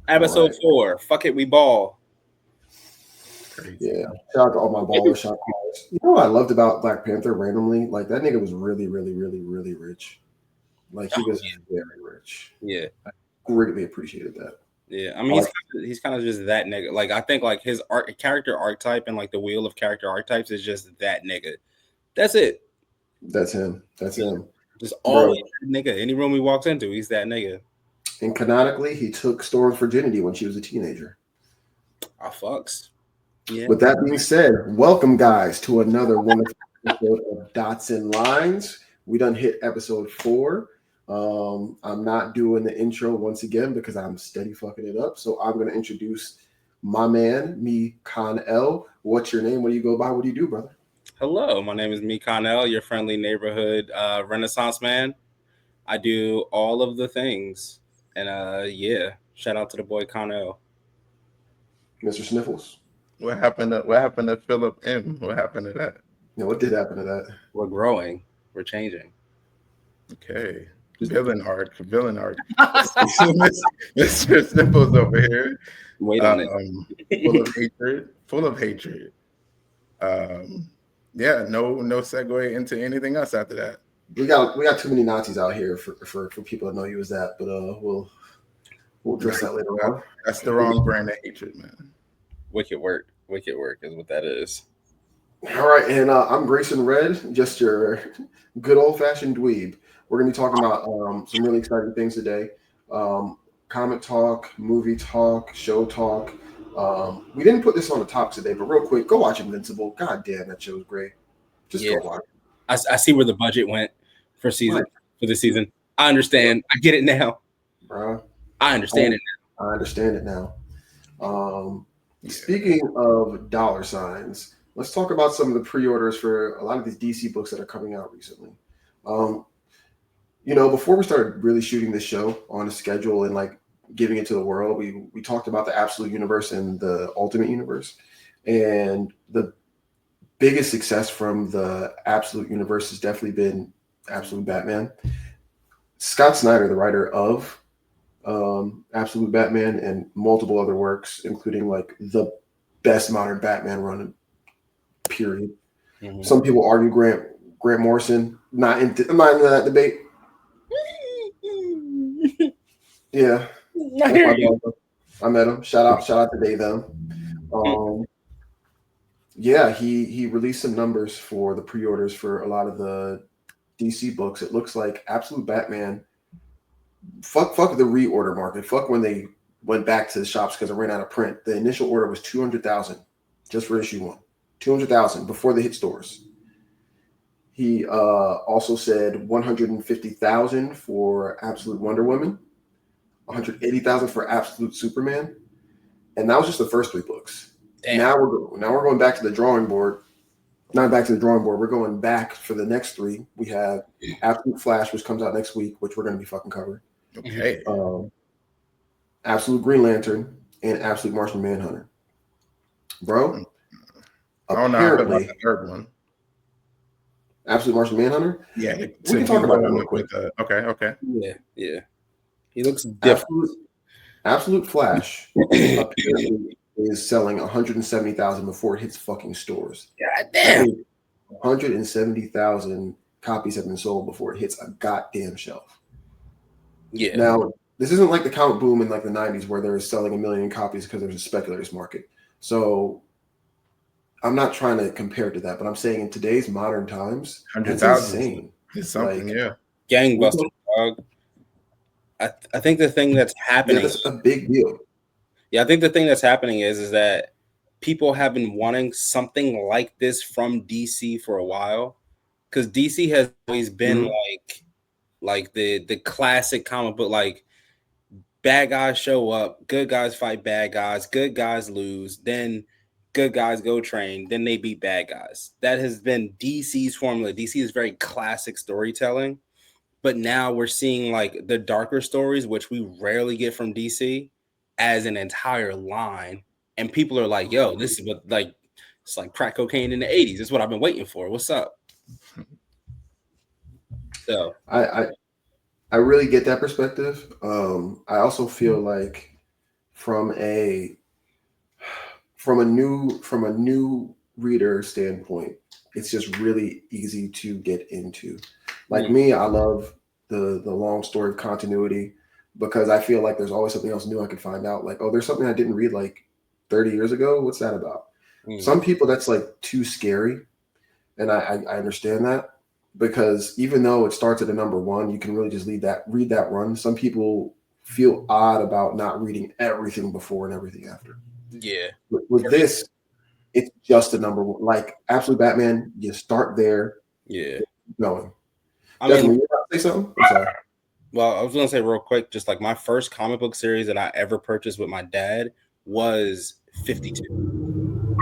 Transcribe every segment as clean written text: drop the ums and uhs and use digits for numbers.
Episode 4. Fuck it, we ball. Crazy. Yeah. Shout out to all my baller shot callers. You know what I loved about Black Panther randomly? Like that nigga was really, really, really, really rich. Like he was very rich. Yeah. I greatly appreciated that. Yeah, I mean, he's kind of just that nigga. Like, I think like his character archetype and like the wheel of character archetypes is just that nigga. That's it. That's him. That's him. Just always nigga. Any room he walks into, he's that nigga. And canonically, he took Storm's virginity when she was a teenager. Ah, fucks. Yeah. With that being said, welcome guys to another wonderful episode of Dots and Lines. We done hit episode 4. I'm not doing the intro once again because I'm steady fucking it up. So I'm going to introduce my man, me, Con L. What's your name? What do you go by? What do you do, brother? Hello, my name is me, Con L, your friendly neighborhood Renaissance man. I do all of the things. And yeah, shout out to the boy Con L. Mr. Sniffles. What happened to Philip M? What happened to that? Yeah, what did happen to that? We're growing. We're changing. Okay. Villain art. Mr. Sniffles over here. Wait on it. Full of hatred. Yeah, no segue into anything else after that. We got too many Nazis out here for people to know you as that, but we'll address that later on. That's the wrong brand of hatred, man. Wicked work is what that is. All right, and I'm Grayson Red, just your good old-fashioned dweeb. We're going to be talking about some really exciting things today. Comic talk, movie talk, show talk. We didn't put this on the top today, but real quick, go watch Invincible. God damn, that show was great. Just go watch it. I see where the budget went for the season. I understand. I get it now. Bro. I understand it now. I understand it now. Speaking of dollar signs, let's talk about some of the pre-orders for a lot of these DC books that are coming out recently. Before we started really shooting this show on a schedule and like giving it to the world, we talked about the Absolute Universe and the Ultimate Universe. And the biggest success from the Absolute Universe has definitely been Absolute Batman. Scott Snyder, the writer of Absolute Batman and multiple other works, including like the best modern Batman run, period. Mm-hmm. Some people argue Grant Morrison. I'm not into that debate. Yeah, I met him. Shout out to Dave them. Yeah, he released some numbers for the pre-orders for a lot of the DC books. It looks like Absolute Batman. Fuck the reorder market. Fuck when they went back to the shops because it ran out of print. The initial order was 200,000 just for issue 1. 200,000 before they hit stores. He also said 150,000 for Absolute Wonder Woman, 180,000 for Absolute Superman, and that was just the first 3 books. Damn. Now we're going back to the drawing board. Not back to the drawing board. We're going back for the next 3. We have Absolute Flash, which comes out next week, which we're going to be fucking covering. Okay. Absolute Green Lantern and Absolute Martian Manhunter. Bro, apparently, the third one. Absolute Martian Manhunter? Yeah. We can talk about that real quick. Okay. Yeah. He looks different. Absolute Flash apparently is selling 170,000 before it hits fucking stores. God damn. 170,000 copies have been sold before it hits a goddamn shelf. Yeah. Now, this isn't like the comic boom in like the 90s where they're selling 1 million copies because there's a speculator's market. So I'm not trying to compare it to that, but I'm saying in today's modern times, 100,000 insane. It's something, like, yeah. Gangbuster, dog. I think the thing that's happening. Yeah, that's a big deal. Yeah, I think the thing that's happening is that people have been wanting something like this from DC for a while, because DC has always been like the classic comic book, like bad guys show up, good guys fight bad guys, good guys lose, then good guys go train, then they beat bad guys. That has been DC's formula. DC is very classic storytelling, but now we're seeing like the darker stories, which we rarely get from DC, as an entire line, and people are like, yo, this is what, like, it's like crack cocaine in the 80s. It's what I've been waiting for. What's up? So I really get that perspective. I also feel like from a new reader standpoint, it's just really easy to get into. Like me, I love the long story of continuity because I feel like there's always something else new I can find out. Like, oh, there's something I didn't read like 30 years ago. What's that about? Some people that's like too scary, and I understand that because even though it starts at a number one, you can really just read that run. Some people feel odd about not reading everything before and everything after. Yeah. With this, it's just a number one. Like Absolute Batman, you start there. Yeah. Going. I Desmond, mean, you about to say something? I'm sorry. well, I was gonna say real quick, just like my first comic book series that I ever purchased with my dad was 52.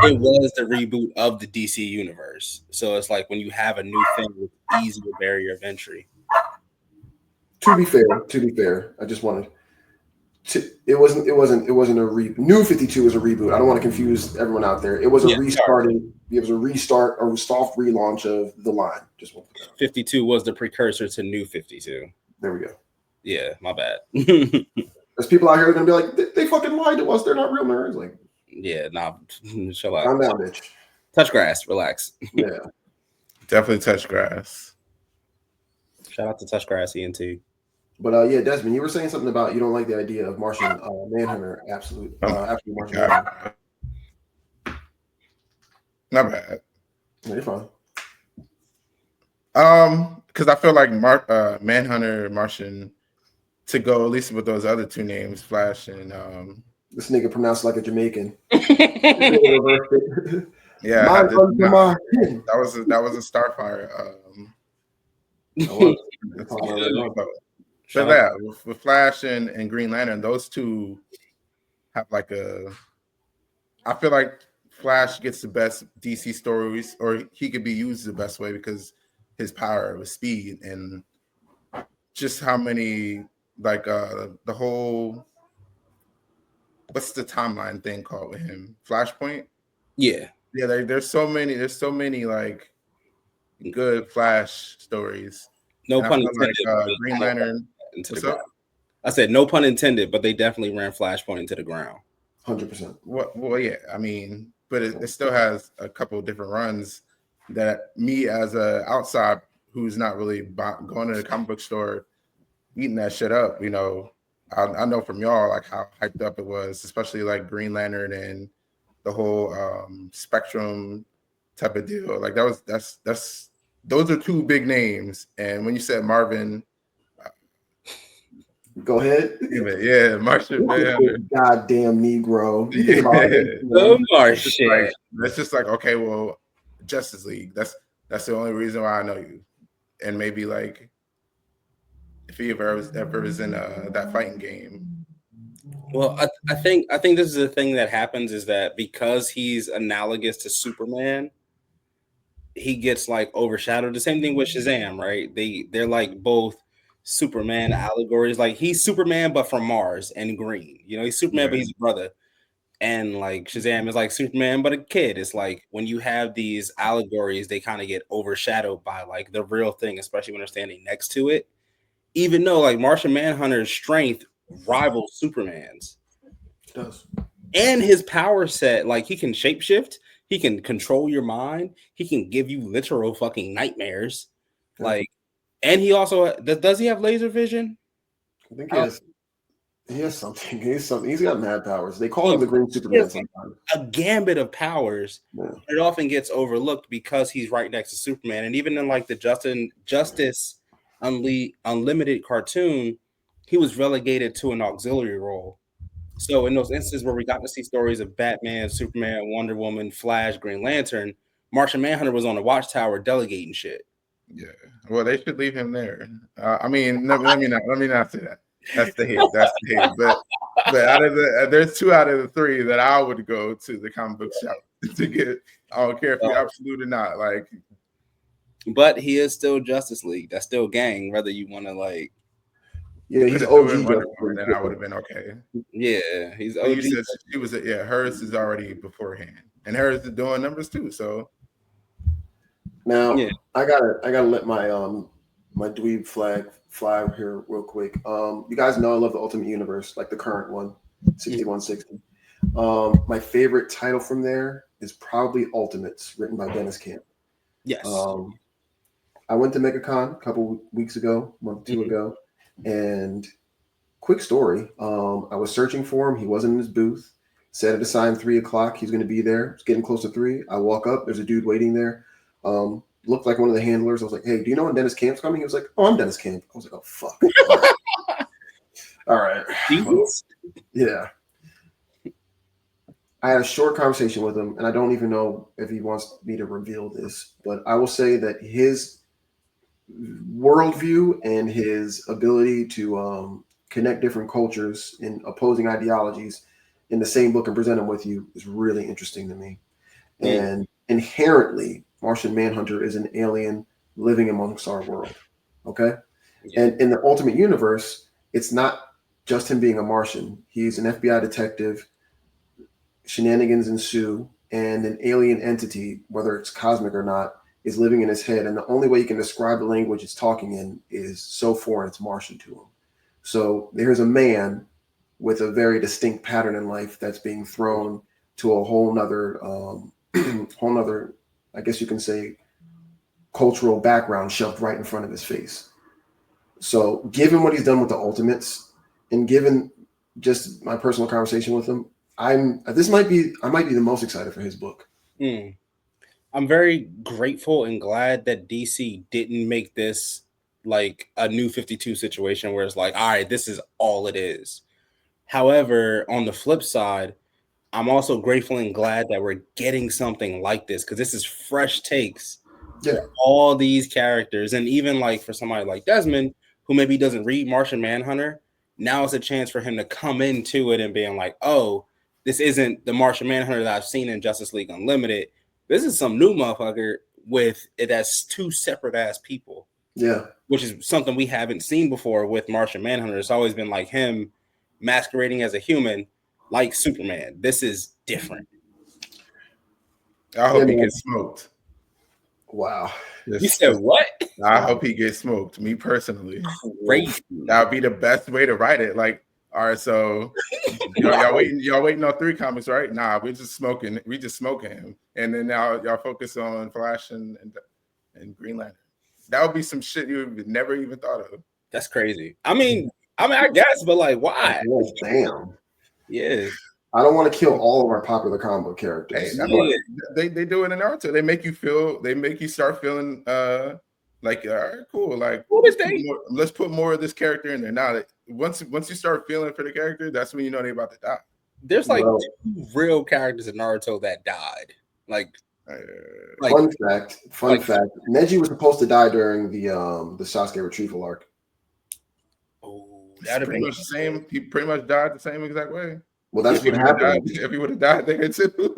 It was the reboot of the DC universe. So it's like when you have a new thing with easier barrier of entry. To be fair, I just wanted to. It wasn't a reboot. New 52 was a reboot. I don't want to confuse everyone out there. It was a restarting. It was a restart, a soft relaunch of the line. Just 52 was the precursor to New 52. There we go. Yeah, my bad. There's people out here that are gonna be like, they fucking lied to us. They're not real nerds. Like, yeah, nah, chill out. Calm down, bitch. Touch grass, relax. Yeah, definitely touch grass. Shout out to Touch Grass ENT. But yeah, Desmond, you were saying something about you don't like the idea of Martian Manhunter. Absolute Martian Manhunter. Not bad. No, you're fine. Because I feel like Manhunter, Martian, to go at least with those other two names, Flash and this nigga pronounced like a Jamaican. Yeah, that was a Starfire. But yeah, with Flash and Green Lantern, those two have like I feel like Flash gets the best DC stories, or he could be used the best way because his power with speed and just how many like the whole what's the timeline thing called with him? Flashpoint? Yeah. Yeah, there's so many like good Flash stories. No pun intended. Like, Green Lantern into the ground. I said no pun intended, but they definitely ran Flashpoint into the ground. 100%. Well, yeah. I mean, but it still has a couple of different runs that me as a outside who's not really going to the comic book store eating that shit up, you know. I know from y'all like how hyped up it was, especially like Green Lantern and the whole Spectrum type of deal. Like that's those are two big names. And when you said Marvin, go ahead. Yeah, Martian Manhunter. Goddamn Negro. Yeah. Martian. That's just like, okay, well, Justice League. That's the only reason why I know you. And maybe like if he ever was in that fighting game. Well, I think this is the thing that happens is that because he's analogous to Superman, he gets like overshadowed. The same thing with Shazam, right? They're like both Superman allegories. Like he's Superman but from Mars and green. You know, he's Superman but he's a brother. And like Shazam is like Superman but a kid. It's like when you have these allegories, they kind of get overshadowed by like the real thing, especially when they're standing next to it. Even though like Martian Manhunter's strength rivals Superman's. It does. And his power set, like he can shapeshift, he can control your mind, he can give you literal fucking nightmares. Yeah. Like, and he also does he have laser vision? I think he has something. He's got mad powers. They call him the Green Superman sometimes. A gambit of powers. Yeah. It often gets overlooked because he's right next to Superman. And even in like the Justice Unlimited cartoon, he was relegated to an auxiliary role. So in those instances where we got to see stories of Batman, Superman, Wonder Woman, Flash, Green Lantern, Martian Manhunter was on the watchtower delegating shit. Yeah, well, they should leave him there. I mean, let me not say that. That's the hate. But out of there's 2 out of the 3 that I would go to the comic book shop to get. I don't care if you're absolute or not. Like, but he is still Justice League. That's still gang. Whether you want to like. Yeah, he's OG. Then I would have been okay. Yeah, he's OG. You said she was. Hers is already beforehand, and hers is doing numbers too. So now I gotta let my my dweeb flag fly here real quick. You guys know I love the Ultimate Universe, like the current one. 6160. My favorite title from there is probably Ultimates, written by Dennis Camp. Yes. I went to MegaCon a couple weeks ago, month or two ago, and quick story. I was searching for him. He wasn't in his booth. Set it aside 3 o'clock. He's going to be there. It's getting close to 3. I walk up. There's a dude waiting there. Looked like one of the handlers. I was like, "Hey, do you know when Dennis Camp's coming?" He was like, "Oh, I'm Dennis Camp." I was like, "Oh, fuck." All right. Jesus? Yeah. I had a short conversation with him, and I don't even know if he wants me to reveal this, but I will say that his worldview and his ability to connect different cultures in opposing ideologies in the same book and present them with you is really interesting to me. And inherently, Martian Manhunter is an alien living amongst our world. Okay? And in the Ultimate Universe, it's not just him being a Martian. He's an FBI detective. Shenanigans ensue, and an alien entity, whether it's cosmic or not, is living in his head. And the only way you can describe the language it's talking in is so foreign it's Martian to him. So there's a man with a very distinct pattern in life that's being thrown to a whole nother, I guess you can say, cultural background shoved right in front of his face. So given what he's done with the Ultimates, and given just my personal conversation with him, I might be the most excited for his book. I'm very grateful and glad that DC didn't make this like a New 52 situation where it's like, all right, this is all it is. However, on the flip side, I'm also grateful and glad that we're getting something like this, because this is fresh takes for all these characters. And even like for somebody like Desmond, who maybe doesn't read Martian Manhunter, now it's a chance for him to come into it and being like, oh, this isn't the Martian Manhunter that I've seen in Justice League Unlimited. This is some new motherfucker with it as 2 separate ass people. Yeah. Which is something we haven't seen before with Martian Manhunter. It's always been like him masquerading as a human, like Superman. This is different. I hope he gets smoked. Wow. You said what? I hope he gets smoked. Me personally. Great. That would be the best way to write it. Like, all right, so y'all waiting on 3 comics, right? Nah, we just smoking him. And then now y'all focus on Flash and Green Lantern. That would be some shit you would never even thought of. That's crazy. I mean, I guess, but like, why? Oh, damn. Yeah. I don't want to kill all of our popular comic book characters. Hey, they do it in Naruto. They make you start feeling like, all right, cool. Like, let's put more of this character in there. Now, once you start feeling for the character, that's when you know they're about to die. There's like 2 real characters in Naruto that died. Fun fact. Neji was supposed to die during the Sasuke retrieval arc. Oh, that'd pretty much the same. He pretty much died the same exact way. Well, that's what happened. If he would have died there too.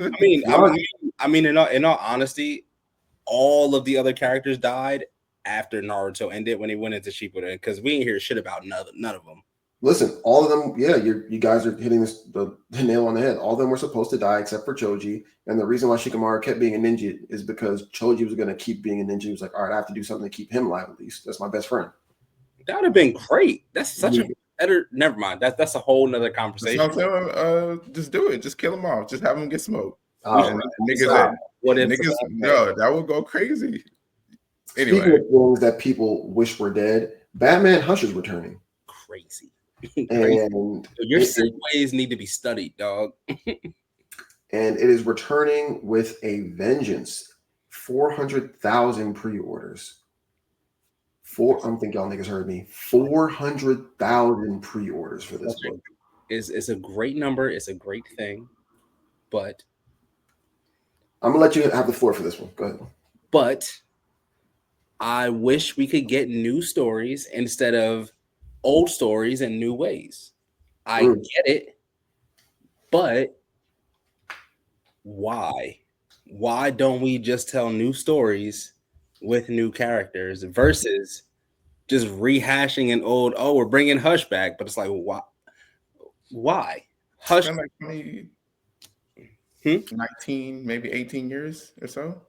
I mean, in all honesty, all of the other characters died after Naruto ended when he went into Shippuden, because we ain't hear shit about none of them. Listen, all of them, yeah, you guys are hitting the nail on the head. All of them were supposed to die except for Choji. And the reason why Shikamaru kept being a ninja is because Choji was going to keep being a ninja. He was like, all right, I have to do something to keep him alive at least. That's my best friend. That would have been great. That's such a better. Never mind. That's a whole nother conversation. Just do it. Just kill them off. Just have them get smoked. Niggas, that would go crazy. Anyway. Speaking of things that people wish were dead, Batman Hush is returning. Crazy. And your segues need to be studied, dog. And it is returning with a vengeance. 400,000 pre-orders. I don't think y'all niggas heard me. 400,000 pre-orders for this book. It's a great number. It's a great thing, but I'm gonna let you have the floor for this one. Go ahead. But I wish we could get new stories instead of old stories in new ways. I get it, but why? Why don't we just tell new stories with new characters versus just rehashing an old, we're bringing Hush back, but it's like, why? Hush, like 19, maybe 18 years or so.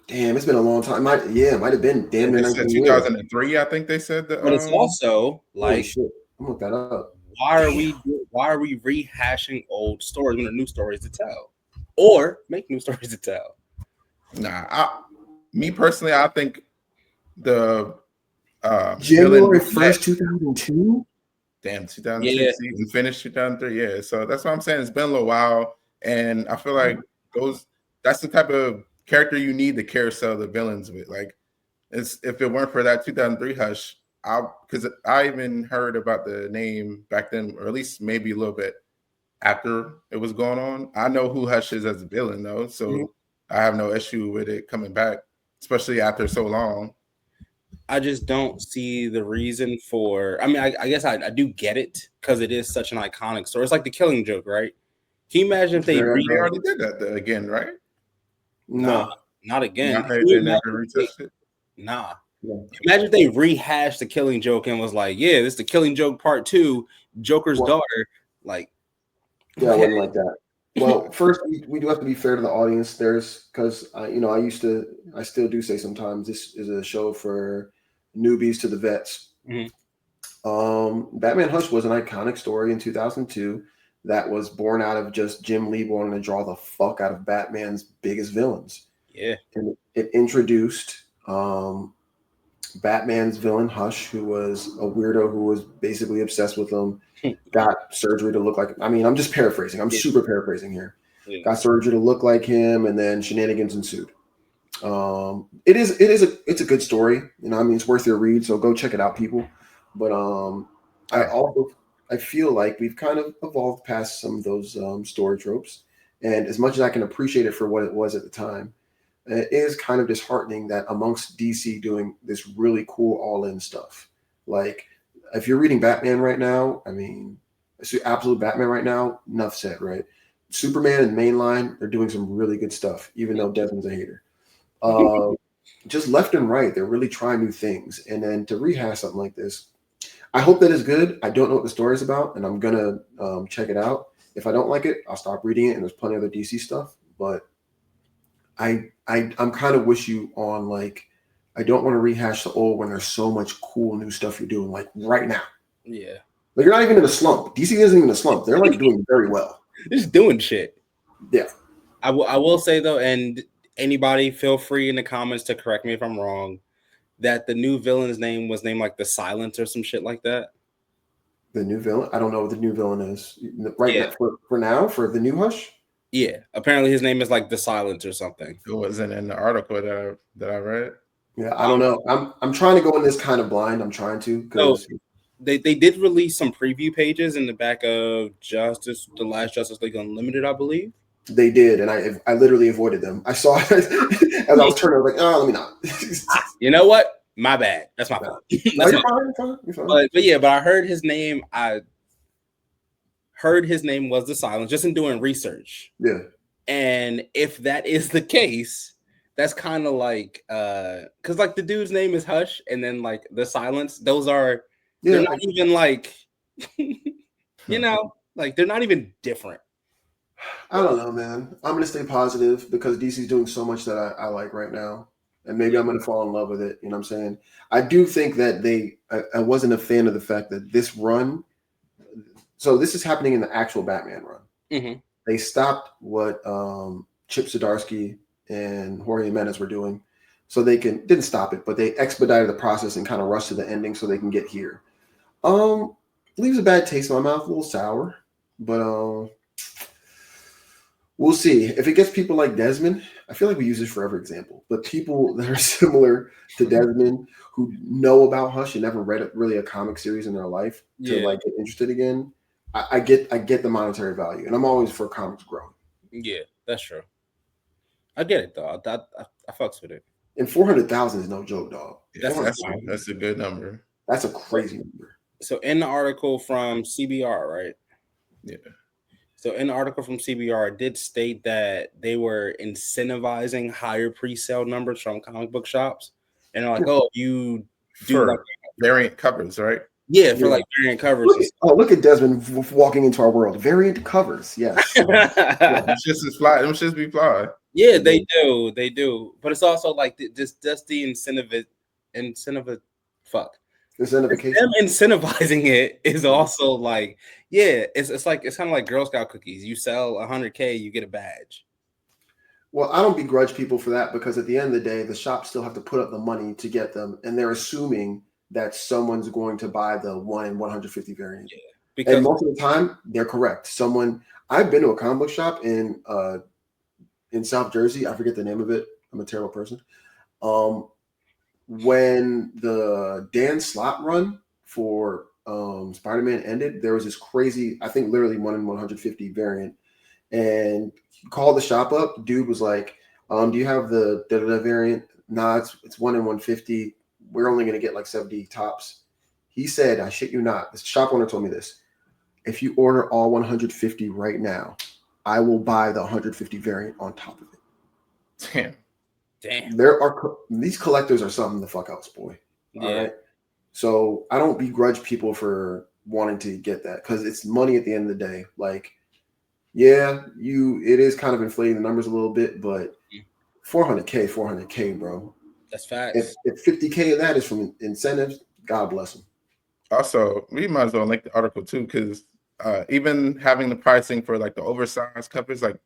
Damn, it's been a long time. It might have been damn near 2003. I think they said that. But it's also like, shit. I'm gonna look that up. why are we rehashing old stories when there are new stories to tell, or make new stories to tell? Me personally, I think the January 1st, 2002. Damn, 2002 season finished 2003. Yeah, so that's what I'm saying. It's been a little while, and I feel like that's the type of character you need to carousel the villains with. Like, if it weren't for that 2003 Hush, because I even heard about the name back then, or at least maybe a little bit after it was going on. I know who Hush is as a villain, though, so I have no issue with it coming back, especially after so long. I just don't see the reason for. I mean, I guess I do get it because it is such an iconic story. It's like the Killing Joke, right? Can you imagine if they already did that again, right? Nah, not again. They never retouched it. Nah. Yeah. Imagine if they rehashed the Killing Joke and was like, "Yeah, this is the Killing Joke Part 2, Joker's daughter." Like, yeah, I wouldn't like that. Well, first we do have to be fair to the audience. There's because I still do say sometimes this is a show for newbies to the vets. Batman Hush was an iconic story in 2002 that was born out of just Jim Lee wanting to draw the fuck out of Batman's biggest villains. Yeah, and it introduced Batman's villain Hush, who was a weirdo who was basically obsessed with him. Got surgery to look like. I mean, I'm just paraphrasing. I'm super paraphrasing here. Yeah. Got surgery to look like him, and then shenanigans ensued. It's a good story. You know, I mean, it's worth your read. So go check it out, people. But I feel like we've kind of evolved past some of those story tropes. And as much as I can appreciate it for what it was at the time, it is kind of disheartening that amongst DC doing this really cool all-in stuff, like. If you're reading Batman right now, I mean, absolute Batman right now, enough said, right? Superman and Mainline, they're doing some really good stuff, even though Desmond's a hater. Just left and right, they're really trying new things. And then to rehash something like this, I hope that is good. I don't know what the story is about, and I'm going to check it out. If I don't like it, I'll stop reading it, and there's plenty of other DC stuff. But I'm kind of with you on, like, I don't want to rehash the old when there's so much cool new stuff you're doing, like right now. Yeah. But you're not even in a slump. DC isn't even in a slump. They're like doing very well. They're just doing shit. Yeah. I will say though, and anybody feel free in the comments to correct me if I'm wrong, that the new villain's name was named like the Silence or some shit like that. The new villain? I don't know what the new villain is. Right now, for the new Hush? Yeah. Apparently his name is like the Silence or something. It wasn't in the article that I read. Yeah, I don't know. I'm trying to go in this kind of blind. I'm trying to because they did release some preview pages in the back of the last Justice League Unlimited, I believe. They did, and I literally avoided them. I saw it as I was turning. I was like, oh, let me not. You know what? My bad. That's my fault. You're fine. But I heard his name. I heard his name was the Silence just in doing research. Yeah, and if that is the case. That's kind of like, because like the dude's name is Hush, and then like the Silence. Those are they're not even like, you know, like they're not even different. I don't know, man. I'm gonna stay positive because DC's doing so much that I like right now, and maybe I'm gonna fall in love with it. You know what I'm saying? I do think that I wasn't a fan of the fact that this run. So this is happening in the actual Batman run. Mm-hmm. They stopped what Chip Zdarsky and Jorge Jimenez were doing, so they didn't stop it, but they expedited the process and kind of rushed to the ending so they can get here. Leaves a bad taste in my mouth, a little sour, but we'll see. If it gets people like Desmond, I feel like we use this for every example, but people that are similar to Desmond who know about Hush and never read really a comic series in their life to like get interested again. I get the monetary value, and I'm always for comics growing. Yeah, that's true. I get it though. I fucks with it. And 400,000 is no joke, dog. That's a good number. That's a crazy number. So in the article from CBR, right? Yeah. So in the article from CBR, it did state that they were incentivizing higher pre-sale numbers from comic book shops, and they're like, "Oh, you do like variant covers, right?" Yeah, for like variant covers. Look at Desmond walking into our world. Variant covers, yes. It's just as fly. Them shits be fly. Yeah, they do. But it's also like just the incentive. Fuck. Incentivization. Them incentivizing it is also like, yeah, it's kind of like Girl Scout cookies. You sell 100K, you get a badge. Well, I don't begrudge people for that because at the end of the day, the shops still have to put up the money to get them, and they're assuming that someone's going to buy the 1 in 150 variant. Yeah, because and most of the time, they're correct. I've been to a comic book shop in South Jersey. I forget the name of it. I'm a terrible person. When the Dan Slott run for Spider-Man ended, there was this crazy, I think literally 1 in 150 variant, and called the shop up. Dude was like, do you have the da-da-da variant? Nah, it's 1 in 150. We're only going to get like 70 tops. He said, I shit you not. The shop owner told me this. If you order all 150 right now, I will buy the 150 variant on top of it. Damn. These collectors are something the fuck else, boy. Yeah. All right. So I don't begrudge people for wanting to get that because it's money at the end of the day. Like, yeah, it is kind of inflating the numbers a little bit, but 400K, bro. That's facts. If 50K of that is from incentives, God bless them. Also, we might as well link the article too, because even having the pricing for like the oversized covers, like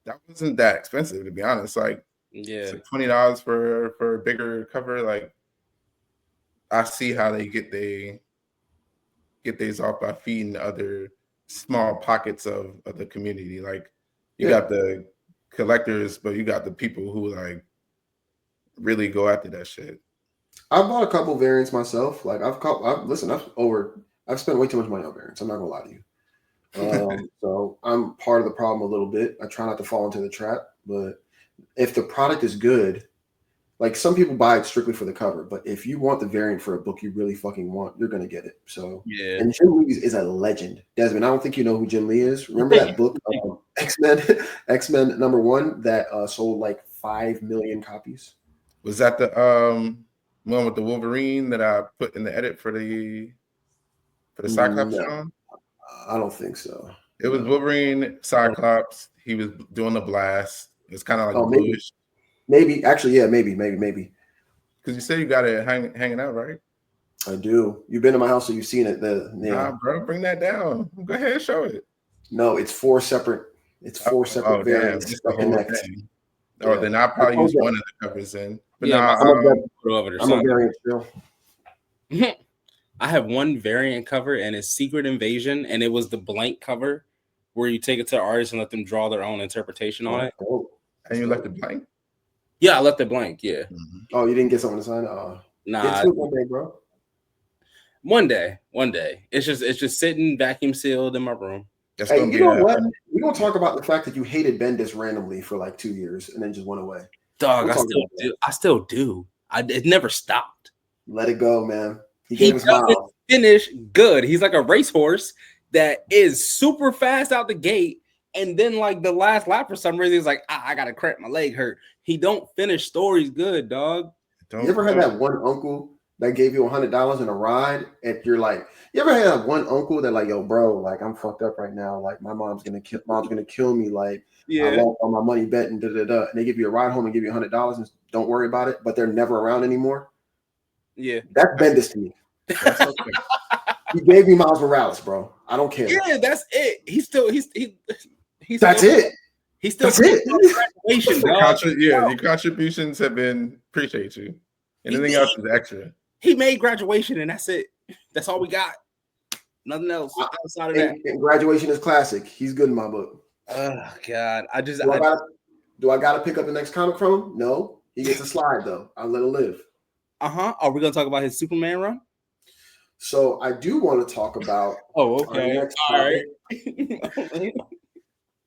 that wasn't that expensive to be honest. Like, it's like $20 for a bigger cover. Like, I see how they get these off by feeding other small pockets of the community. Like, you got the collectors, but you got the people who like really go after that shit. I bought a couple variants myself. Like I've spent way too much money on variants. I'm not gonna lie to you. So I'm part of the problem a little bit. I try not to fall into the trap, but if the product is good, like some people buy it strictly for the cover, but if you want the variant for a book you really fucking want, you're gonna get it. So yeah. And Jim Lee is a legend. Desmond, I don't think you know who Jim Lee is. Remember that book, X-Men #1 that sold like 5 million copies? Was that the one with the Wolverine that I put in the edit for the Cyclops song? I don't think so. It was Wolverine, Cyclops. He was doing the blast. It's kind of like bluish. Maybe actually, yeah, maybe. Because you say you got it hanging out, right? I do. You've been to my house, so you've seen it. Nah, bro, bring that down. Go ahead and show it. No, it's four separate. It's four separate variants. Just the whole thing. Or then I'll probably use one of the covers in. But I'm a variant still. I have one variant cover, and it's Secret Invasion, and it was the blank cover where you take it to the artist and let them draw their own interpretation on it. And you left it blank? Yeah, I left it blank. Yeah. Mm-hmm. Oh, you didn't get someone to sign it? Nah. One day, bro. One day. It's just sitting vacuum sealed in my room. Hey, you know what? We're gonna talk about the fact that you hated Bendis randomly for like 2 years and then just went away. Dog, I still do. It never stopped. Let it go, man. He gave his mouth. Finish good. He's like a racehorse that is super fast out the gate, and then like the last lap for some reason he's like, I gotta cramp, my leg hurt. He don't finish stories good, dog. You ever had that one uncle that gave you $100 in a ride, and you're like, you ever had that one uncle that like, yo, bro, like I'm fucked up right now, like my mom's gonna kill me, like I lost all my money betting, and they give you a ride home and give you $100 and don't worry about it, but they're never around anymore. Yeah, that's Bendis to me. That's okay. He gave me Miles Morales, bro. I don't care. Yeah, that's it. He's that's it. He's still graduation, dog. Your contributions have been appreciate you. Anything else is extra. He made graduation, and that's it. That's all we got. Nothing else outside of that. And graduation is classic. He's good in my book. Oh God, do I gotta pick up the next comic from him? No, he gets a slide though. I'll let him live. Are we gonna talk about his Superman run? So I do want to talk about. Oh, okay. All right.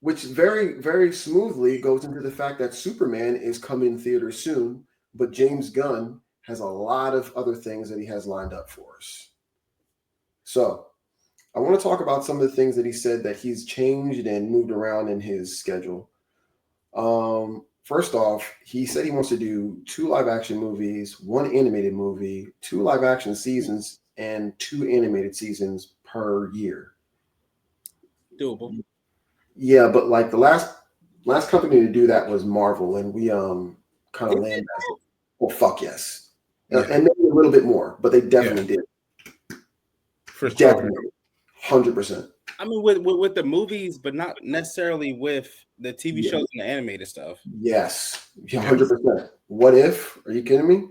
Which very, very smoothly goes into the fact that Superman is coming in theaters soon, but James Gunn has a lot of other things that he has lined up for us. So I want to talk about some of the things that he said that he's changed and moved around in his schedule. First off, he said he wants to do 2 live-action movies, 1 animated movie, 2 live-action seasons, and 2 animated seasons per year. Doable. Yeah, but like the last company to do that was Marvel, and we kind of landed. Well, fuck yes, and maybe a little bit more, but they definitely did. For sure. Definitely. 100%. I mean, with the movies, but not necessarily with the TV shows and the animated stuff. Yes. 100%. What if? Are you kidding me?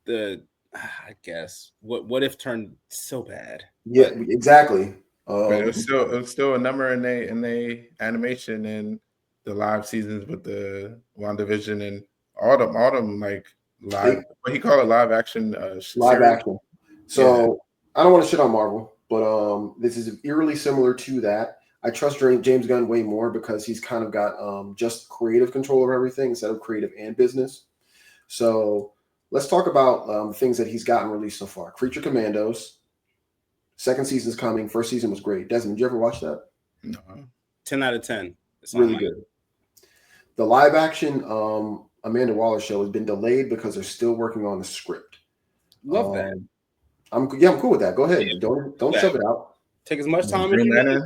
I guess what if turned so bad? Yeah, exactly. But it was still a number in the animation and the live seasons with the WandaVision and all them like live, what he call it, live action live series. action. So I don't want to shit on Marvel, but this is eerily similar to that. I trust James Gunn way more because he's kind of got just creative control over everything instead of creative and business. So let's talk about things that he's gotten released so far. Creature Commandos. Second season's coming. First season was great. Desmond, did you ever watch that? No. 10 out of 10. It's really good. The live action Amanda Waller show has been delayed because they're still working on the script. Love that. I'm cool with that. Go ahead. Yeah, don't shove it out. Take as much time as you need.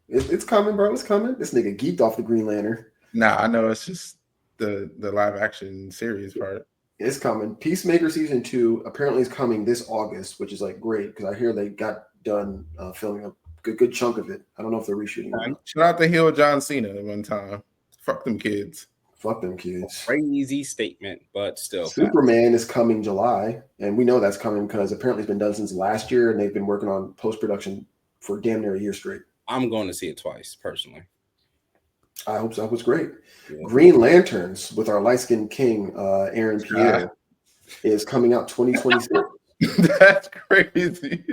It's coming, bro. It's coming. This nigga geeked off the Green Lantern. Nah, I know it's just the live action series part. It's coming. Peacemaker season 2 apparently is coming this August, which is like great because I hear they got done filming a good chunk of it. I don't know if they're reshooting it. Shout out to Hill John Cena at one time. Fuck them kids. Fuck them kids. Crazy statement, but still. Superman is coming July, and we know that's coming because apparently it's been done since last year, and they've been working on post-production for damn near a year straight. I'm going to see it twice, personally. I hope so. I hope it's great. Yeah. Green Lanterns with our light-skinned king, Aaron Pierre, is coming out 2026. That's crazy.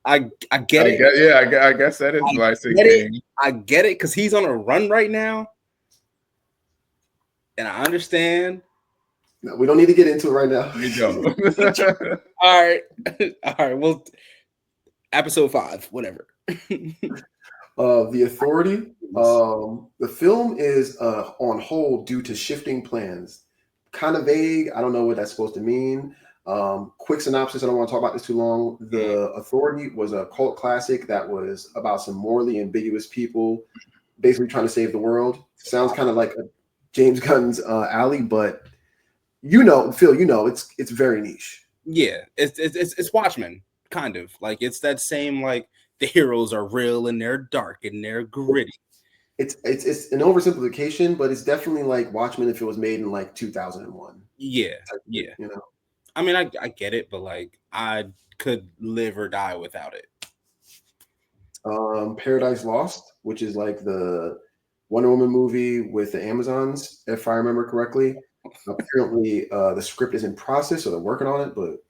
I get it. I guess that is light-skinned king. I get it because he's on a run right now. And I understand. No, we don't need to get into it right now. We don't. All right. Well, episode 5, whatever. The Authority. The film is on hold due to shifting plans. Kind of vague. I don't know what that's supposed to mean. Quick synopsis. I don't want to talk about this too long. The Authority was a cult classic that was about some morally ambiguous people basically trying to save the world. Sounds kind of like a James Gunn's alley, but Phill, it's very niche. Yeah, it's Watchmen, kind of like it's that same like the heroes are real and they're dark and they're gritty. It's an oversimplification, but it's definitely like Watchmen if it was made in like 2001. Yeah. I mean, I get it, but like I could live or die without it. Paradise Lost, which is like the Wonder Woman movie with the Amazons, if I remember correctly. Apparently, the script is in process, so they're working on it, but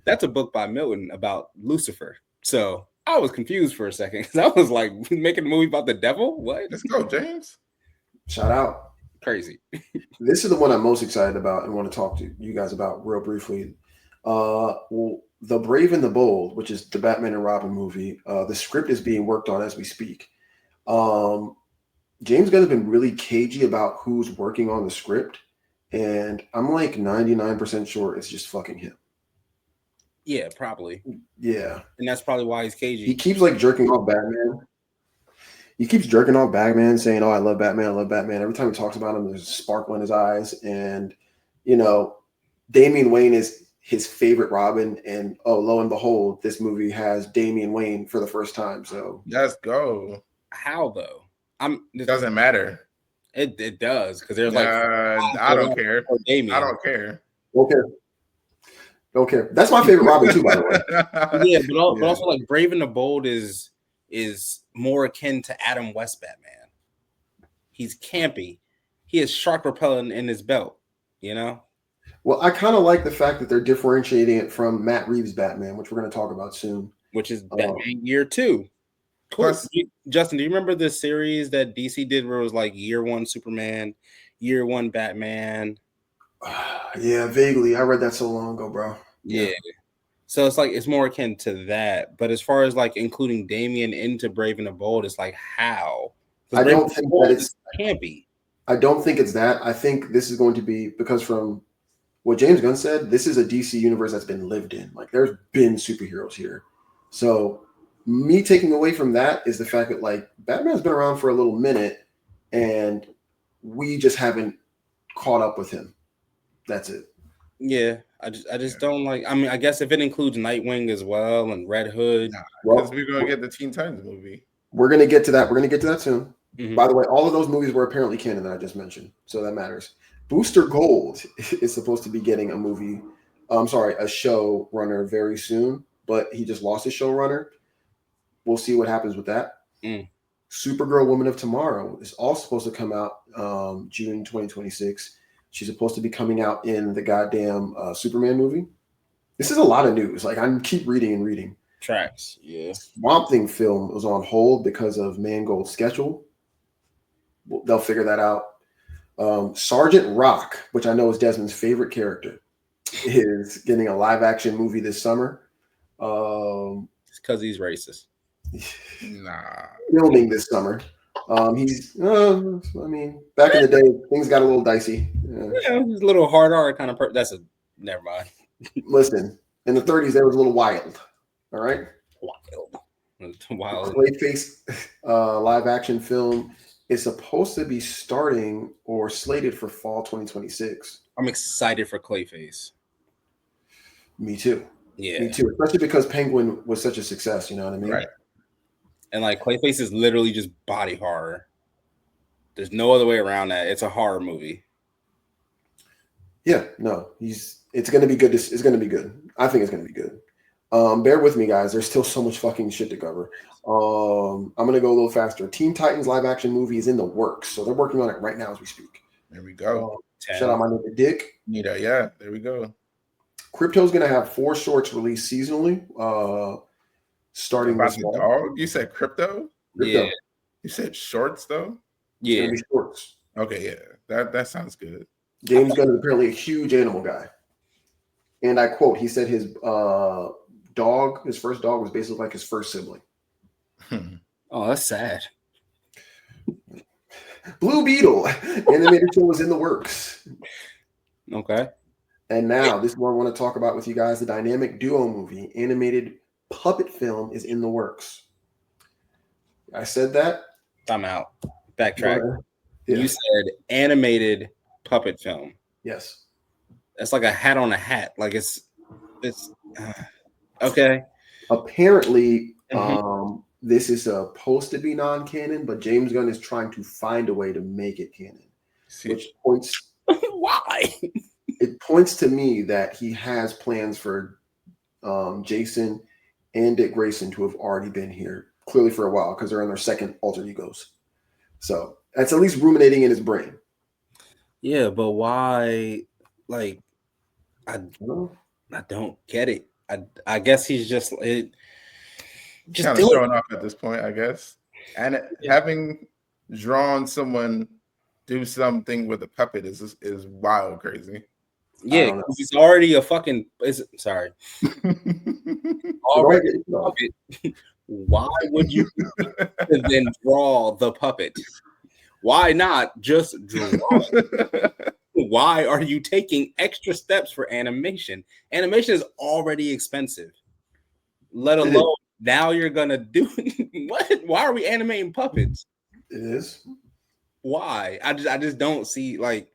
That's a book by Milton about Lucifer. So I was confused for a second because I was like, making a movie about the devil? What? Let's go, James. Shout out. Crazy. This is the one I'm most excited about and want to talk to you guys about real briefly. The Brave and the Bold, which is the Batman and Robin movie. The script is being worked on as we speak. James Gunn has been really cagey about who's working on the script, and I'm like 99% sure it's just fucking him. Yeah, probably. Yeah. And that's probably why he's cagey. He keeps like jerking off Batman. He keeps jerking off Batman, saying, "Oh, I love Batman. I love Batman." Every time he talks about him, there's a sparkle in his eyes. And, Damian Wayne is his favorite Robin. And, lo and behold, this movie has Damian Wayne for the first time. So let's go. How, though? It doesn't matter. It does, because there's I don't care. I don't care. Okay. That's my favorite Robin too, by the way. Yeah, but also like Brave and the Bold is more akin to Adam West Batman. He's campy. He has shark repellent in his belt, Well, I kind of like the fact that they're differentiating it from Matt Reeves' Batman, which we're going to talk about soon. Which is Batman Year 2. Cool. Plus, Justin, do you remember the series that DC did where it was like Year 1 Superman, Year 1 Batman? Yeah, vaguely. I read that so long ago, bro. Yeah. So it's like it's more akin to that. But as far as like including Damian into Brave and the Bold, it's like how? I don't think that it's campy. I don't think it's that. I think this is going to be because from what James Gunn said, this is a DC universe that's been lived in. Like there's been superheroes here. So me taking away from that is the fact that like Batman's been around for a little minute and we just haven't caught up with him. That's it. Yeah. I just don't like. I mean, I guess if it includes Nightwing as well and Red Hood, because we're gonna get the Teen Titans movie. We're gonna get to that. We're gonna get to that soon. Mhm. By the way, all of those movies were apparently canon that I just mentioned, so that matters. Booster Gold is supposed to be getting a movie. I'm sorry, a showrunner very soon, but he just lost his showrunner. We'll see what happens with that. Supergirl Woman of Tomorrow is also supposed to come out June 2026. She's supposed to be coming out in the goddamn Superman movie. This is a lot of news. Like, I keep reading and reading. Tracks, yeah. Swamp Thing film was on hold because of Mangold's schedule. They'll figure that out. Sergeant Rock, which I know is Desmond's favorite character, is getting a live action movie this summer. It's because he's racist. Nah. Filming this summer. I mean, back in the day, things got a little dicey. Yeah, he's a little hard R kind of person. That's a never mind. Listen, in the 30s, they was a little wild. All right. Wild. Clayface live action film is supposed to be starting or slated for fall 2026. I'm excited for Clayface. Me too. Yeah. Me too. Especially because Penguin was such a success. You know what I mean? Right. And like Clayface is literally just body horror. There's no other way around that. It's a horror movie. Yeah. No. It's going to be good. It's going to be good. I think it's going to be good. Bear with me, guys. There's still so much fucking shit to cover. I'm going to go a little faster. Teen Titans live action movie is in the works. So they're working on it right now as we speak. There we go. Shout out my nigga Dick. Yeah, there we go. Crypto's going to have 4 shorts released seasonally. Starting about this the fall. dog. You said crypto? Yeah. You said shorts though? Yeah. It's gonna be shorts. Okay, yeah. That sounds good. James Gunn is apparently a huge animal guy. And I quote, he said his first dog was basically like his first sibling. Oh, that's sad. Blue Beetle animated show was in the works. Okay. And now this is what I want to talk about with you guys. The dynamic duo movie animated puppet film is in the works. I said that. I'm out. Backtrack. Yeah. You said animated puppet film. Yes. That's like a hat on a hat. Like it's okay. Apparently, this is supposed to be non-canon, but James Gunn is trying to find a way to make it canon. Which points why? It points to me that he has plans for Jason and Dick Grayson to have already been here clearly for a while because they're in their second alter egos. So that's at least ruminating in his brain. Yeah, but why? Like, I don't get it. I guess he's just kind of showing off at this point, I guess. And having drawn someone do something with a puppet is wild crazy. Yeah, he's already a fucking. Sorry. Already a puppet. Why would you then draw the puppet? Why not just draw? Why are you taking extra steps for animation? Animation is already expensive. Let alone now you're gonna do what? Why are we animating puppets? It is. Why? I just don't see like.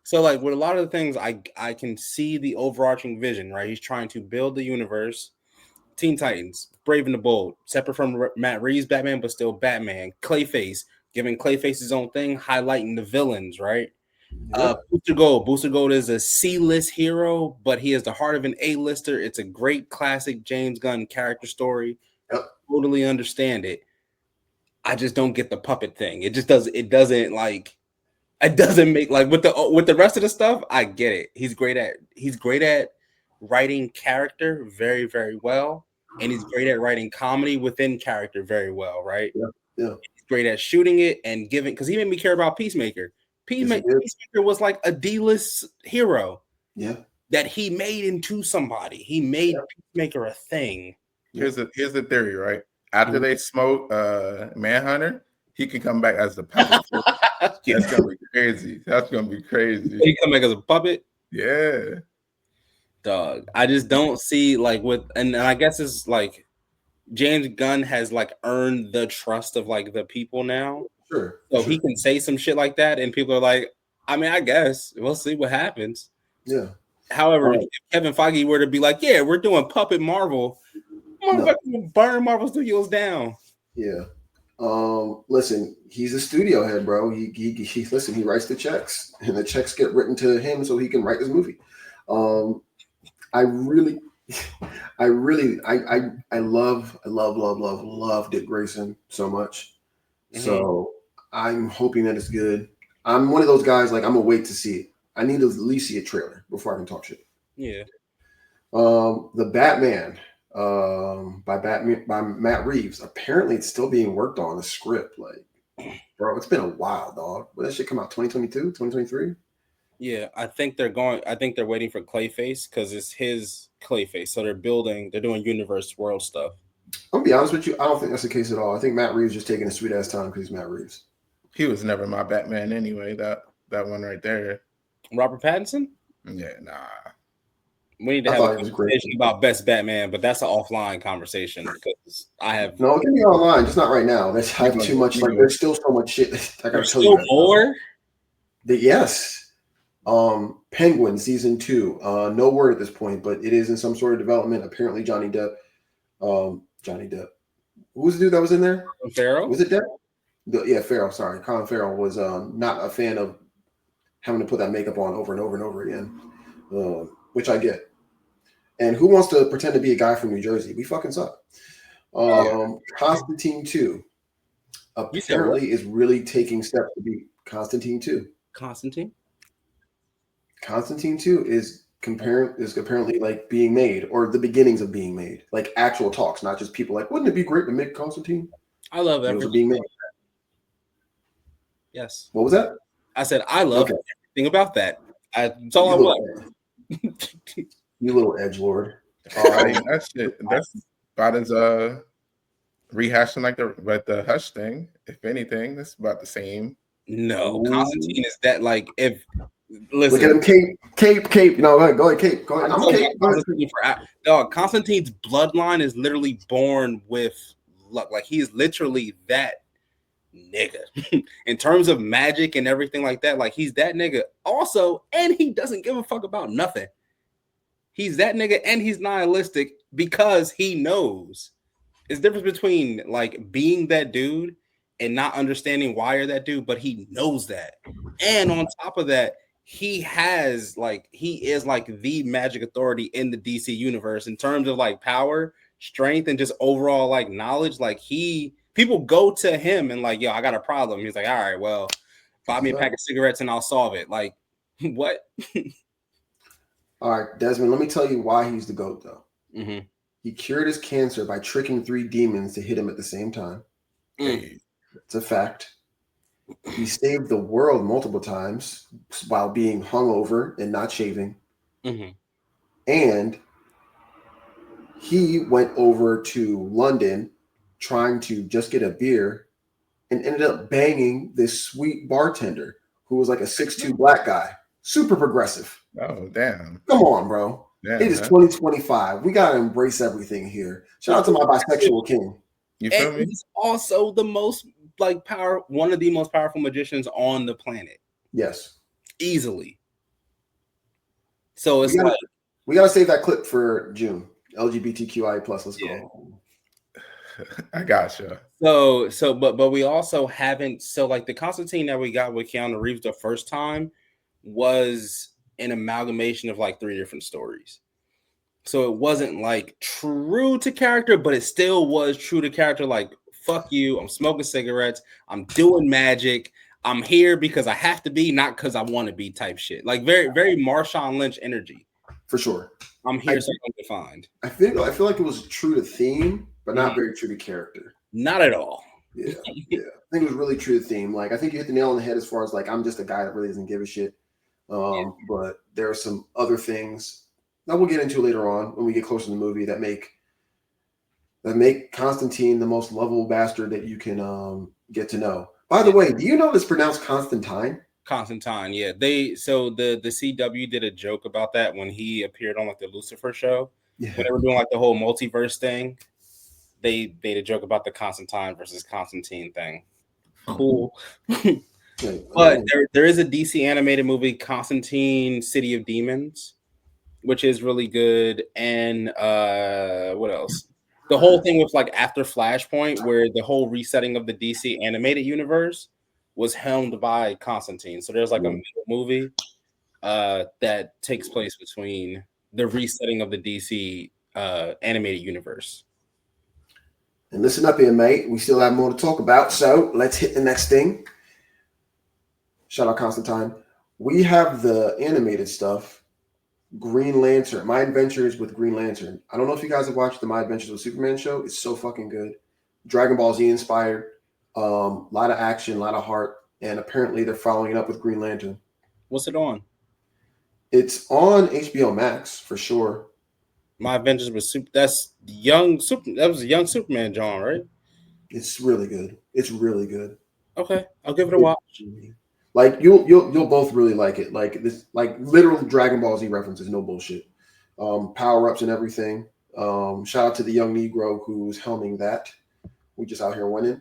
So like with a lot of the things, I can see the overarching vision, right? He's trying to build the universe. Teen Titans, Brave and the Bold, separate from Matt Reeves' Batman, but still Batman. Clayface, giving Clayface his own thing, highlighting the villains, right? Yep. Booster Gold is a C-list hero, but he has the heart of an A-lister. It's a great classic James Gunn character story. Yep. Totally understand it. I just don't get the puppet thing. It doesn't make like with the rest of the stuff. I get it. He's great at writing character very, very well, and he's great at writing comedy within character very well, right? Yeah. He's great at shooting it and giving, because he made me care about Peacemaker. Peacemaker was like a D-list hero. Yeah. That he made into somebody. He made Peacemaker a thing. Here's the theory, right? After they smoke Manhunter, he can come back as the puppet. That's gonna be crazy. That's gonna be crazy. He come back as a puppet. Yeah. Dog. I just don't see like and I guess it's like James Gunn has like earned the trust of like the people now. Sure. So he can say some shit like that, and people are like, I mean, I guess we'll see what happens. Yeah. However, if Kevin Feige were to be like, yeah, we're doing puppet Marvel, motherfucker will burn Marvel Studios down. Yeah. Listen, he's a studio head, bro. He listen, he writes the checks, and the checks get written to him so he can write this movie. I love Dick Grayson so much. Mm-hmm. So I'm hoping that it's good. I'm one of those guys, like, I'm gonna wait to see it. I need to at least see a trailer before I can talk shit. Yeah. The Batman, by Matt Reeves. Apparently, it's still being worked on, the script. Like, bro, it's been a while, dog. When that shit come out? 2022, 2023? Yeah, I think they're waiting for Clayface because it's his Clayface. So they're doing universe world stuff. I'm gonna be honest with you, I don't think that's the case at all. I think Matt Reeves just taking a sweet ass time because he's Matt Reeves. He was never my Batman anyway. That one right there. Robert Pattinson? Yeah, nah. We need to have a conversation about best Batman, but that's an offline conversation because I have no. It can be online, just not right now. That's having too much. Like, there's still so much shit. I gotta tell you more. Yes. Penguin season 2. No word at this point, but it is in some sort of development. Apparently, Johnny Depp. Who was the dude that was in there? Farrell. Was it Depp? Yeah, Farrell. Sorry, Colin Farrell was not a fan of having to put that makeup on over and over and over again, which I get. And who wants to pretend to be a guy from New Jersey? We fucking suck. Constantine 2 apparently is really taking steps to be Constantine 2. Constantine 2 is apparently like being made, or the beginnings of being made, like actual talks, not just people like, wouldn't it be great to make Constantine? I love everything being made. Yes. What was that? I said I love everything about that. That's all I want. You little edgelord. That shit. That's about as rehashing like the Hush thing. If anything, that's about the same. No, Constantine is that like if. Listen, look at him, Cape. No, go ahead, Cape. Go ahead. I'm Cape. Dog, Constantine's bloodline is literally born with luck. Like, he is literally that nigga in terms of magic and everything like that. Like, he's that nigga also, and he doesn't give a fuck about nothing. He's that nigga, and he's nihilistic because he knows. It's difference between like being that dude and not understanding why you're that dude, but he knows that. And on top of that, he is like the magic authority in the DC universe in terms of like power, strength, and just overall like knowledge. Like, people go to him and like, yo, I got a problem. He's like, all right, well, buy me a pack of cigarettes and I'll solve it. Like, what? All right, Desmond, let me tell you why he's the GOAT, though. Mm-hmm. He cured his cancer by tricking 3 demons to hit him at the same time. It's a fact. He saved the world multiple times while being hungover and not shaving. Mm-hmm. And he went over to London trying to just get a beer and ended up banging this sweet bartender who was like a 6'2" black guy. Super progressive. Oh, damn. Come on, bro. Damn, it is 2025. We got to embrace everything here. Shout out to my bisexual king. You feel me? He's also the most one of the most powerful magicians on the planet. Yes. Easily. So it's we gotta save that clip for June. LGBTQI+. Let's go. I gotcha. But we also haven't. So like the Constantine that we got with Keanu Reeves the first time was an amalgamation of like 3 different stories. So it wasn't like true to character, but it still was true to character. Like, fuck you, I'm smoking cigarettes, I'm doing magic, I'm here because I have to be, not because I want to be type shit. Like very, very Marshawn Lynch energy. For sure. I'm here so I'm defined. I feel like it was true to theme, but not very true to character. Not at all. Yeah. I think it was really true to theme. Like, I think you hit the nail on the head as far as like, I'm just a guy that really doesn't give a shit. But there are some other things that we'll get into later on when we get closer to the movie that make Constantine the most lovable bastard that you can get to know. By the way, do you know it's pronounced Constantine? Constantine, yeah. The CW did a joke about that when he appeared on like the Lucifer show. Yeah. When they were doing like the whole multiverse thing, they made a joke about the Constantine versus Constantine thing. Cool. But there is a DC animated movie, Constantine: City of Demons, which is really good. And what else? The whole thing with like after Flashpoint, where the whole resetting of the DC animated universe was helmed by Constantine. So there's like a middle movie that takes place between the resetting of the DC animated universe. And listen up here, mate. We still have more to talk about, so let's hit the next thing. Shout out Constantine. We have the animated stuff. Green Lantern. My Adventures with Green Lantern. I don't know if you guys have watched the My Adventures with Superman show. It's so fucking good. Dragon Ball Z inspired. A lot of action, a lot of heart, and apparently they're following it up with Green Lantern. What's it on? It's on HBO Max for sure. My Adventures with Super. That's young Super. That was a young Superman, John, right? It's really good. It's really good. Okay, I'll give it a watch. Like you'll both really like it. Like this, like literal Dragon Ball Z references, no bullshit. Power ups and everything. Shout out to the young Negro who's helming that. We just out here winning.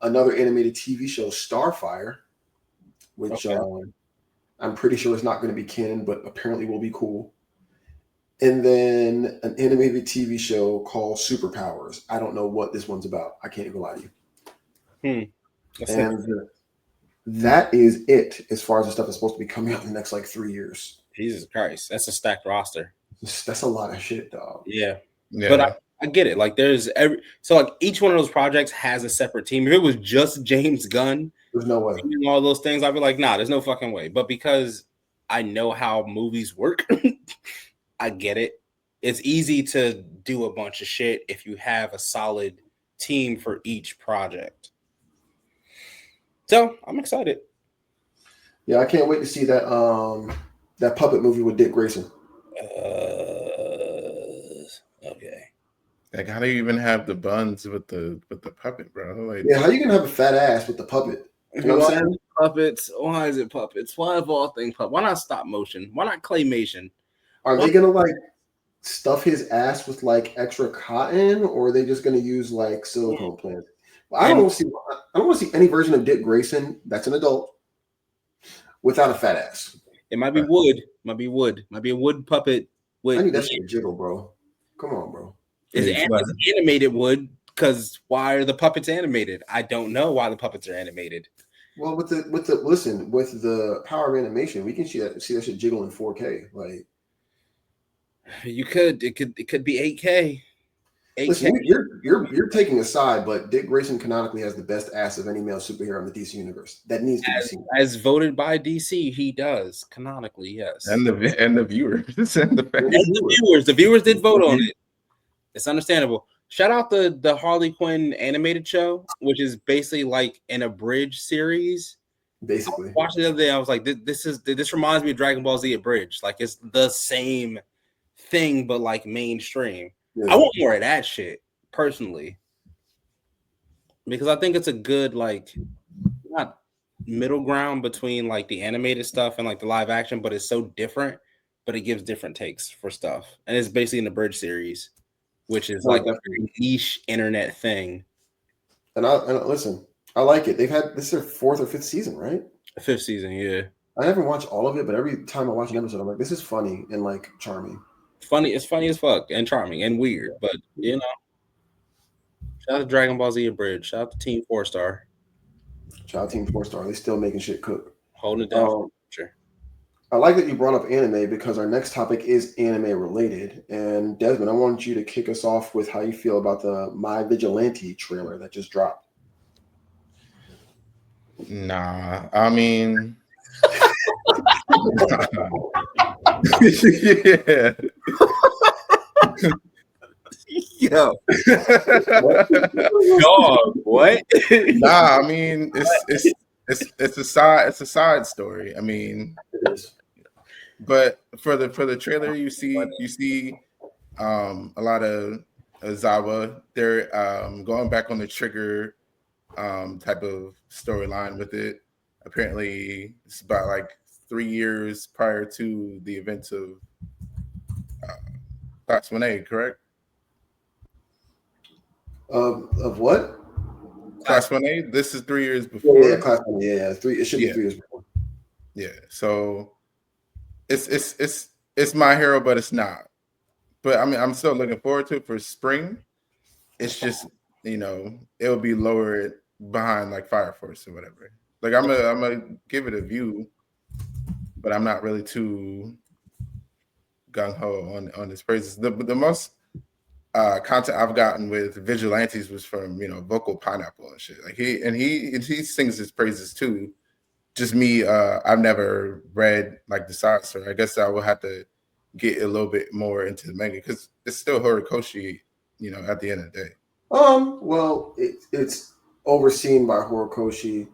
Another animated TV show, Starfire, which I'm pretty sure is not going to be canon, but apparently will be cool. And then an animated TV show called Superpowers. I don't know what this one's about. I can't even lie to you. And that is it as far as the stuff that's supposed to be coming out in the next like 3 years. Jesus Christ, that's a stacked roster. That's a lot of shit, dog. Yeah. But I get it. Like there's like each one of those projects has a separate team. If it was just James Gunn, there's no way. Doing all those things, I'd be like, nah, there's no fucking way. But because I know how movies work, I get it. It's easy to do a bunch of shit if you have a solid team for each project. So I'm excited. Yeah, I can't wait to see that that puppet movie with Dick Grayson. Okay. Like, how do you even have the buns with the puppet, bro? Like, yeah, how you gonna have a fat ass with the puppet? You know what I'm saying? Puppets. Why is it puppets? Why of all things puppets? Why not stop motion? Why not claymation? Are they gonna like stuff his ass with like extra cotton, or are they just gonna use like silicone plants? I don't want to see any version of Dick Grayson that's an adult without a fat ass. It might be wood. Might be wood. Might be a wood puppet. I need that shit to jiggle, bro. Come on, bro. It's animated wood, because why are the puppets animated? I don't know why the puppets are animated. Well, with the power of animation, we can see that shit jiggle in 4K. Like you could, it could be 8K. 8K. Listen, you're taking a side, but Dick Grayson canonically has the best ass of any male superhero in the DC universe. That needs to be seen. As voted by DC, he does canonically, yes. And the viewers and the viewers did vote on it. It's understandable. Shout out the Harley Quinn animated show, which is basically like an abridged series. Basically, I watched it the other day. I was like, this reminds me of Dragon Ball Z abridged. Like it's the same thing, but like mainstream. Yeah. I want more of that shit personally, because I think it's a good like not middle ground between like the animated stuff and like the live action, but it's so different. But it gives different takes for stuff, and it's basically an abridged series, which is like a niche internet thing. And listen, I like it. They've had this is their 4th or 5th season, right? 5th season, yeah. I haven't watched all of it, but every time I watch an episode, I'm like, this is funny and like charming. It's funny as fuck and charming and weird, but you know. Shout out to Dragon Ball Z Abridged. Shout out to Team 4-Star. Shout out to Team 4-Star. They still making shit cook. Holding it down. Sure. I like that you brought up anime because our next topic is anime related. And Desmond, I want you to kick us off with how you feel about the My Vigilante trailer that just dropped. Nah, I mean, yeah. Yo, dog, what? Nah, I mean, it's a side story. I mean, it is. But for the trailer, you see a lot of Zawa. They're going back on the Trigger type of storyline with it. Apparently, it's about like 3 years prior to the events of Class 1A, correct? Of what? Class 1A. This is 3 years before. Yeah, Class 1A. Yeah, 3. It should be 3 years before. Yeah. So it's It's My Hero, but it's not. But I mean, I'm still looking forward to it for spring. It's just, it'll be lower behind like Fire Force or whatever. Like I'm gonna give it a view, but I'm not really too gung ho on its praises. The most content I've gotten with Vigilantes was from Vocal Pineapple and shit. Like he sings his praises too. Just me, I've never read like the side story. I guess I will have to get a little bit more into the manga because it's still Horikoshi, at the end of the day. Well, it's overseen by Horikoshi.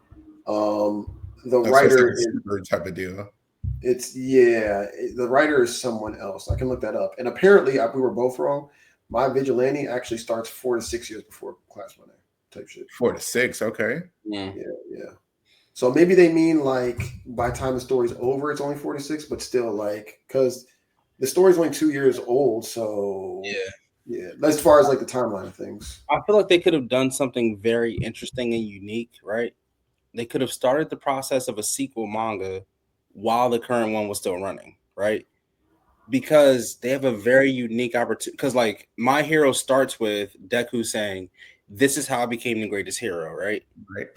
The writer is type of deal. The writer is someone else. I can look that up. And apparently, we were both wrong. My Vigilante actually starts 4 to 6 years before Class 1A type shit. 4 to 6, okay. Yeah. So maybe they mean like by the time the story's over, it's only 4 to 6, but still like because the story's only 2 years old. So yeah. As far as like the timeline of things, I feel like they could have done something very interesting and unique, right? They could have started the process of a sequel manga while the current one was still running, right? Because they have a very unique opportunity. Because like My Hero starts with Deku saying, "This is how I became the greatest hero," right? Right.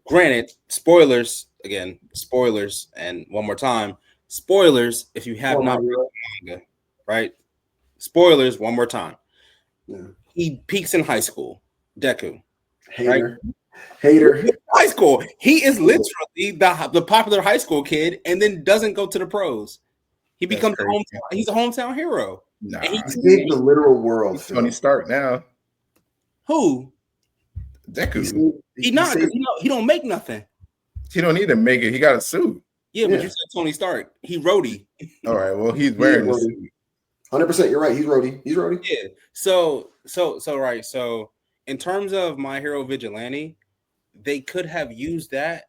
Granted, spoilers again, spoilers, and one more time, spoilers. If you have not read the manga, right? Spoilers one more time. Yeah. He peaks in high school, Deku. Hater. High school. He is literally the popular high school kid, and then doesn't go to the pros. He becomes he's a hometown hero. Nah, he saved the literal world. He's Tony Stark now. Who? Deku. He not because he don't make nothing. He don't need to make it. He got a suit. Yeah, but you said Tony Stark. He Rhodey. All right. Well, he's wearing the suit. 100%. You're right. He's Rhodey. Yeah. So right. So in terms of My Hero Vigilante, they could have used that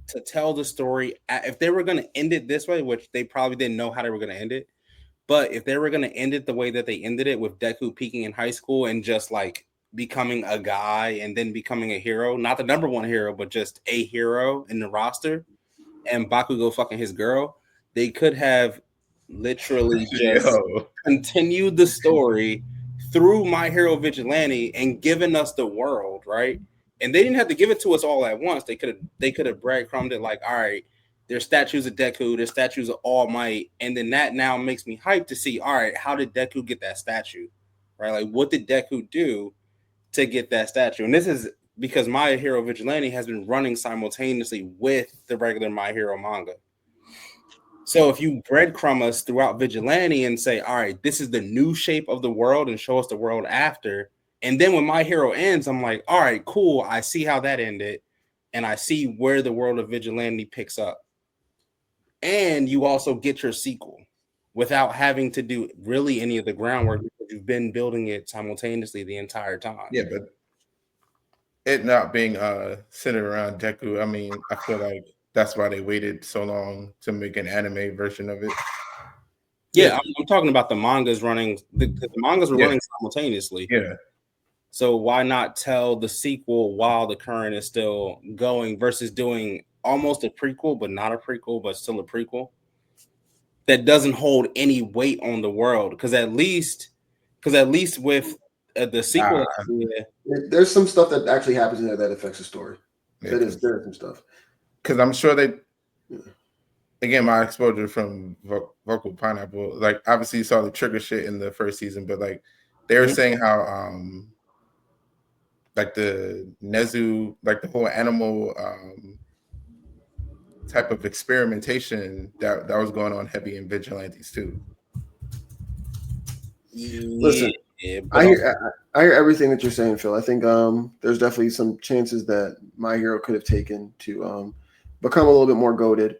to tell the story. If they were going to end it this way, which they probably didn't know how they were going to end it, but if they were going to end it the way that they ended it with Deku peaking in high school and just like becoming a guy and then becoming a hero, not the number one hero, but just a hero in the roster, and Bakugo fucking his girl, they could have literally just continued the story through My Hero Vigilante and given us the world, right? And they didn't have to give it to us all at once. They could have breadcrumbed it like, all right, there's statues of Deku, there's statues of All Might, and then that now makes me hyped to see, all right, how did Deku get that statue, right? Like, what did Deku do to get that statue? And this is because My Hero Vigilante has been running simultaneously with the regular My Hero manga. So if you breadcrumb us throughout Vigilante and say, all right, this is the new shape of the world and show us the world after, and then when My Hero ends, I'm like, all right, cool, I see how that ended, and I see where the world of Vigilante picks up. And you also get your sequel without having to do really any of the groundwork because you've been building it simultaneously the entire time. Yeah, but it not being centered around Deku, I mean, I feel like that's why they waited so long to make an anime version of it. Yeah, I'm talking about the mangas running. The mangas were running simultaneously. Yeah. So why not tell the sequel while the current is still going versus doing almost a prequel, but not a prequel, but still a prequel that doesn't hold any weight on the world? Because at least with the sequel, there's some stuff that actually happens in there that affects the story. There's some stuff. Because I'm sure again, my exposure from Vocal Pineapple, like obviously you saw the trigger shit in the first season, but like they were saying how like the Nezu, like the whole animal type of experimentation that was going on heavy in Vigilantes too. Listen, I hear everything that you're saying, Phil. I think there's definitely some chances that My Hero could have taken to become a little bit more goated.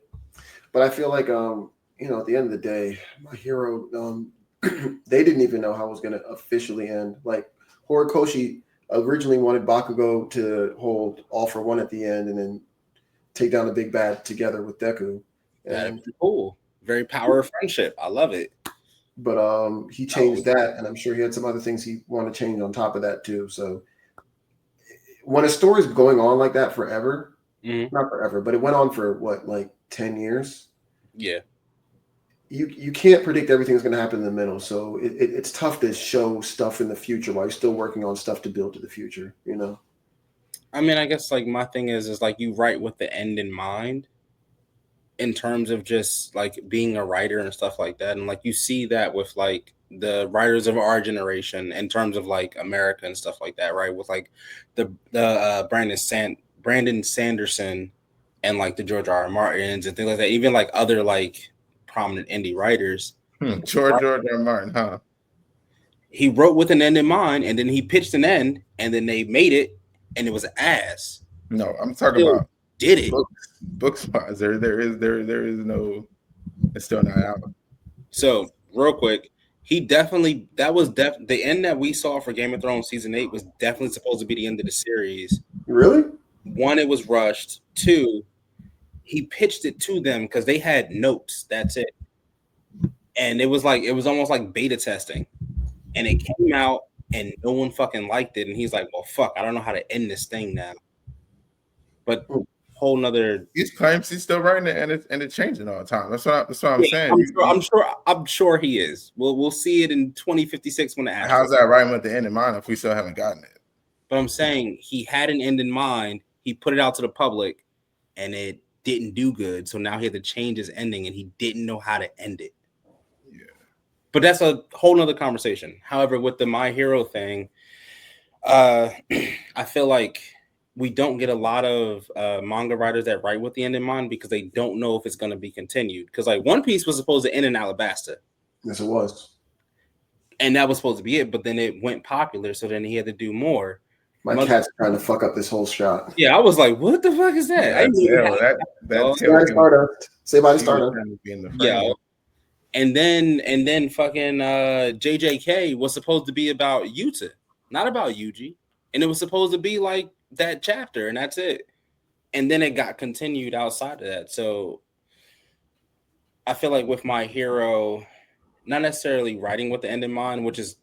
But I feel like at the end of the day, My Hero they didn't even know how it was going to officially end. Like Horikoshi originally wanted Bakugo to hold All for One at the end and then take down the big bad together with Deku. That'd be cool. Very power of friendship. I love it. But he changed that, and I'm sure he had some other things he wanted to change on top of that too. So when a story's going on like that forever, not forever, but it went on for what, like 10 years? Yeah. you can't predict everything's going to happen in the middle. So it's tough to show stuff in the future while you're still working on stuff to build to the future, you know? I mean, I guess like my thing is like you write with the end in mind in terms of just like being a writer and stuff like that. And like you see that with like the writers of our generation in terms of like America and stuff like that, right? With like the Brandon Sanderson and like the George R. R. Martins and things like that, even like other like prominent indie writers. George R. R. Martin, huh? He wrote with an end in mind, and then he pitched an end, and then they made it, and it was ass. No, I'm talking about did it. Books wise. There is no. It's still not out. So real quick, the end that we saw for Game of Thrones season 8 was definitely supposed to be the end of the series. Really? 1, it was rushed. 2, he pitched it to them because they had notes. That's it. And it was almost like beta testing. And it came out and no one fucking liked it. And he's like, well, fuck, I don't know how to end this thing now. But whole nother. He claims he's still writing it and it's changing all the time. That's what I'm saying. I'm sure he is. We'll see it in 2056 when it happens. How's that writing with the end in mind if we still haven't gotten it? But I'm saying he had an end in mind. He put it out to the public and it didn't do good. So now he had to change his ending and he didn't know how to end it. But that's a whole nother conversation. However, with the My Hero thing, I feel like we don't get a lot of manga writers that write with the end in mind because they don't know if it's going to be continued. Because like One Piece was supposed to end in Alabasta. Yes, it was. And that was supposed to be it. But then it went popular. So then he had to do more. My cat's trying to fuck up this whole shot. Yeah, I was like, what the fuck is that? Say bye to Stardust. Yeah. And then fucking JJK was supposed to be about Yuta, not about Yuji. And it was supposed to be like that chapter, and that's it. And then it got continued outside of that. So I feel like with My Hero, not necessarily writing with the end in mind, which is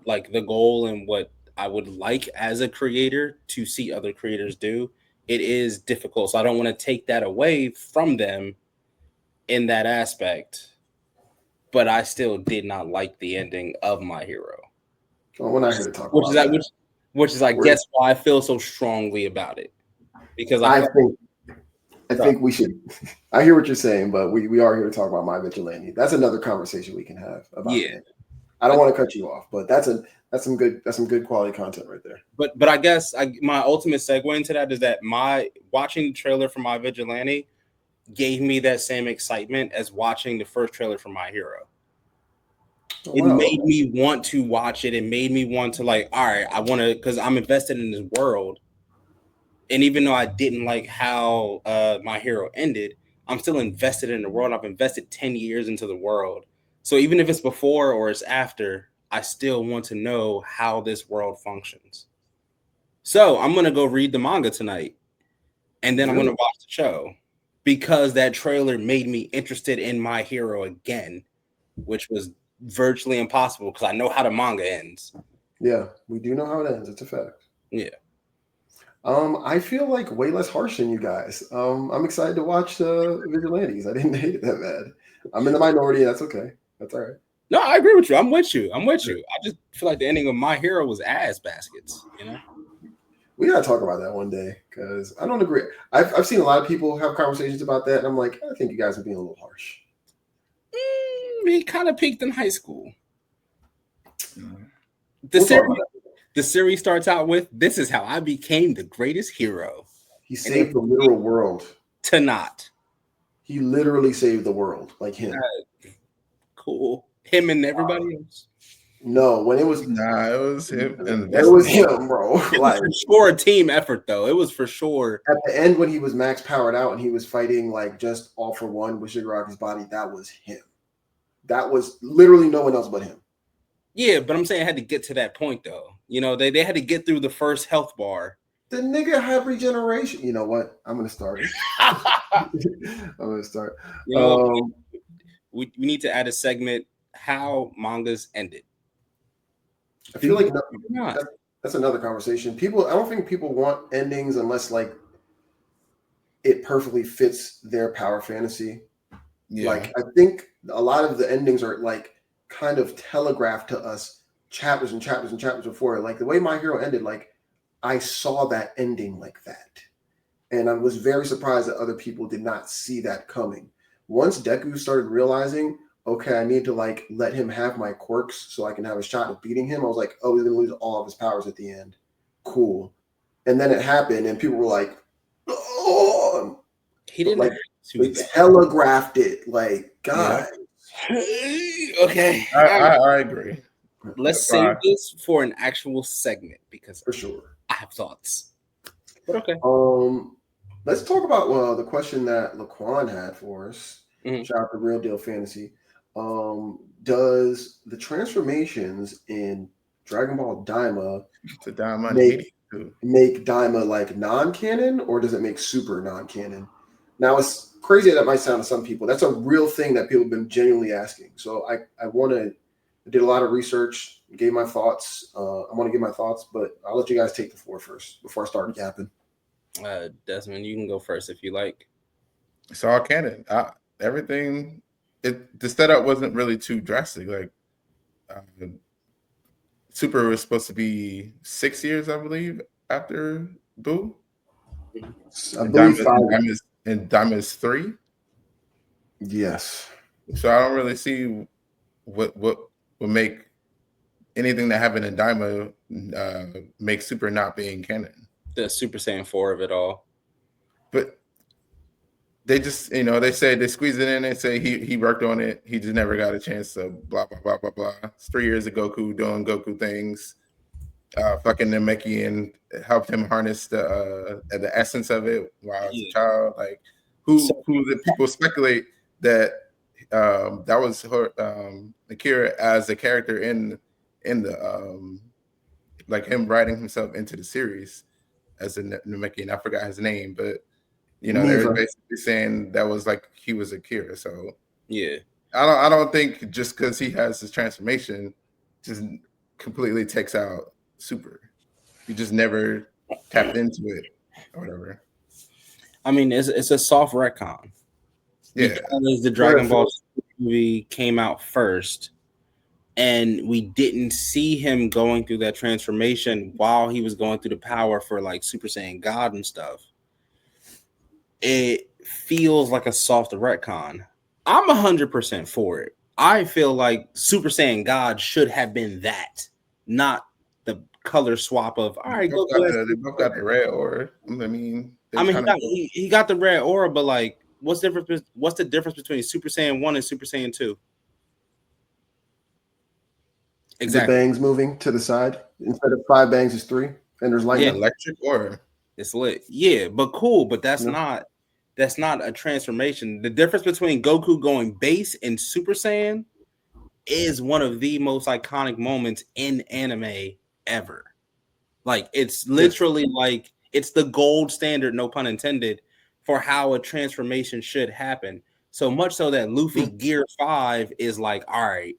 like the goal and what I would like as a creator to see other creators do, it is difficult. So I don't want to take that away from them in that aspect. But I still did not like the ending of My Hero. Well, we're not here to talk about that. Which is I guess why I feel so strongly about it. Because I think we should. I hear what you're saying, but we are here to talk about My Vigilante. That's another conversation we can have about it. I don't want to cut you off, but that's some good quality content right there. But I guess my ultimate segue into that is that my watching the trailer for My Vigilante gave me that same excitement as watching the first trailer for My Hero. It made me want to watch it. It made me want to like, all right, I want to, because I'm invested in this world. And even though I didn't like how My Hero ended, I'm still invested in the world. I've invested 10 years into the world. So even if it's before or it's after, I still want to know how this world functions. So I'm going to go read the manga tonight. And then I'm going to watch the show. Because that trailer made me interested in My Hero again, which was virtually impossible because I know how the manga ends. Yeah, we do know how it ends. It's a fact. Yeah. I feel like way less harsh than you guys. I'm excited to watch the Vigilantes. I didn't hate it that bad. I'm in the minority. That's okay. That's all right. No, I agree with you. I'm with you. I just feel like the ending of My Hero was ass baskets, you know? We gotta talk about that one day because I don't agree. I've seen a lot of people have conversations about that, and I'm like, I think you guys are being a little harsh. He kind of peaked in high school. The series starts out with, "This is how I became the greatest hero." He saved the literal world. To not. He literally saved the world, like him. Cool. Him and everybody else. No, when it was it was him. It was him, bro. It was for sure a team effort, though. It was for sure. At the end, when he was max powered out and he was fighting like just all for one with Shigaraki's body, that was him. That was literally no one else but him. Yeah, but I'm saying I had to get to that point, though. You know, they had to get through the first health bar. The nigga had regeneration. You know what? I'm gonna start. You know, we need to add a segment: how mangas ended. I feel like that's another conversation. I don't think people want endings unless like it perfectly fits their power fantasy. Yeah. Like, I think a lot of the endings are like kind of telegraphed to us chapters and chapters and chapters before. Like the way My Hero ended, like I saw that ending like that. And I was very surprised that other people did not see that coming. Once Deku started realizing, okay, I need to like let him have my quirks so I can have a shot at beating him, I was like, oh, he's gonna lose all of his powers at the end. Cool. And then it happened, and people were like, oh, He but didn't like have they to. telegraphed it. Like, God. Okay. I agree. Let's save this for an actual segment because For sure. I have thoughts. But okay. Let's talk about the question that Laquan had for us. Mhm. Shout out to Real Deal Fantasy. Does the transformations in Dragon Ball Daima To Diamond make Daima like non-canon, or does it make super non-canon? Now, it's crazy that might sound to some people. That's a real thing that people have been genuinely asking. So I did a lot of research, gave my thoughts. I want to give my thoughts, but I'll let you guys take the floor first before I start yapping. Desmond, you can go first if you like. It's all canon. Everything. The setup wasn't really too drastic. Like Super was supposed to be 6 years, I believe, after Boo. I believe 5. Diamond is 3. Yes. So I don't really see what would make anything that happened in Daima make Super not being canon. The Super Saiyan 4 of it all. But they just, they say they squeeze it in and say he worked on it. He just never got a chance to blah, blah, blah, blah, blah. It's 3 years of Goku doing Goku things. Fucking Namekian helped him harness the essence of it while as a child. Like who the people speculate that that was her Akira as a character in the like him writing himself into the series as a Namekian. I forgot his name, but they're basically saying that was like he was Akira. So yeah, I don't think just because he has his transformation just completely takes out Super. You just never tapped into it or whatever. I mean, it's a soft retcon. Yeah, because the Dragon Ball movie came out first, and we didn't see him going through that transformation while he was going through the power for like Super Saiyan God and stuff. It feels like a soft retcon. I'm 100% for it. I feel like Super Saiyan God should have been that, not the color swap of all right. They both got the red aura. I mean, he got the red aura, but like, what's the difference between Super Saiyan 1 and Super Saiyan 2? Exactly. The bangs moving to the side instead of 5 bangs is 3, and there's lightning. Yeah, electric aura. It's lit. Yeah, but cool. But that's not a transformation. The difference between Goku going base and Super Saiyan is one of the most iconic moments in anime ever. Like it's literally like it's the gold standard, no pun intended, for how a transformation should happen. So much so that Luffy Gear 5 is like, all right,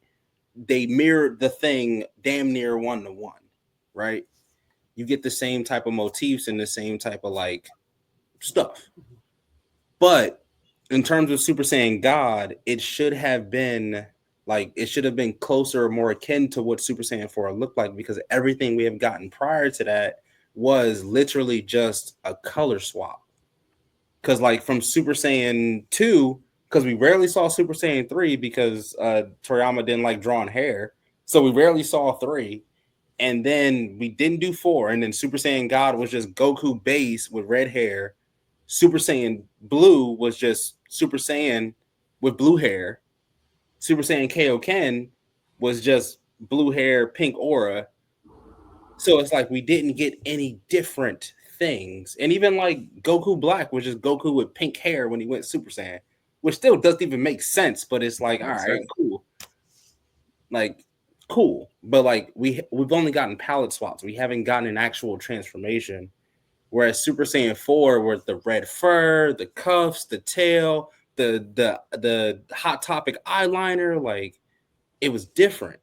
they mirrored the thing damn near 1-to-1, right? You get the same type of motifs and the same type of like stuff. But in terms of Super Saiyan God, it should have been closer or more akin to what Super Saiyan 4 looked like, because everything we have gotten prior to that was literally just a color swap. Because like from Super Saiyan 2, because we rarely saw Super Saiyan 3 because Toriyama didn't like drawing hair. So we rarely saw 3. And then we didn't do 4. And then Super Saiyan God was just Goku base with red hair. Super Saiyan Blue was just Super Saiyan with blue hair. Super Saiyan Kaioken was just blue hair, pink aura. So it's like we didn't get any different things. And even like Goku Black was just Goku with pink hair when he went Super Saiyan, which still doesn't even make sense, but it's like, all right, cool. Like, cool. But like we've only gotten palette swaps. We haven't gotten an actual transformation. Whereas Super Saiyan 4 with the red fur, the cuffs, the tail, the Hot Topic eyeliner, like it was different.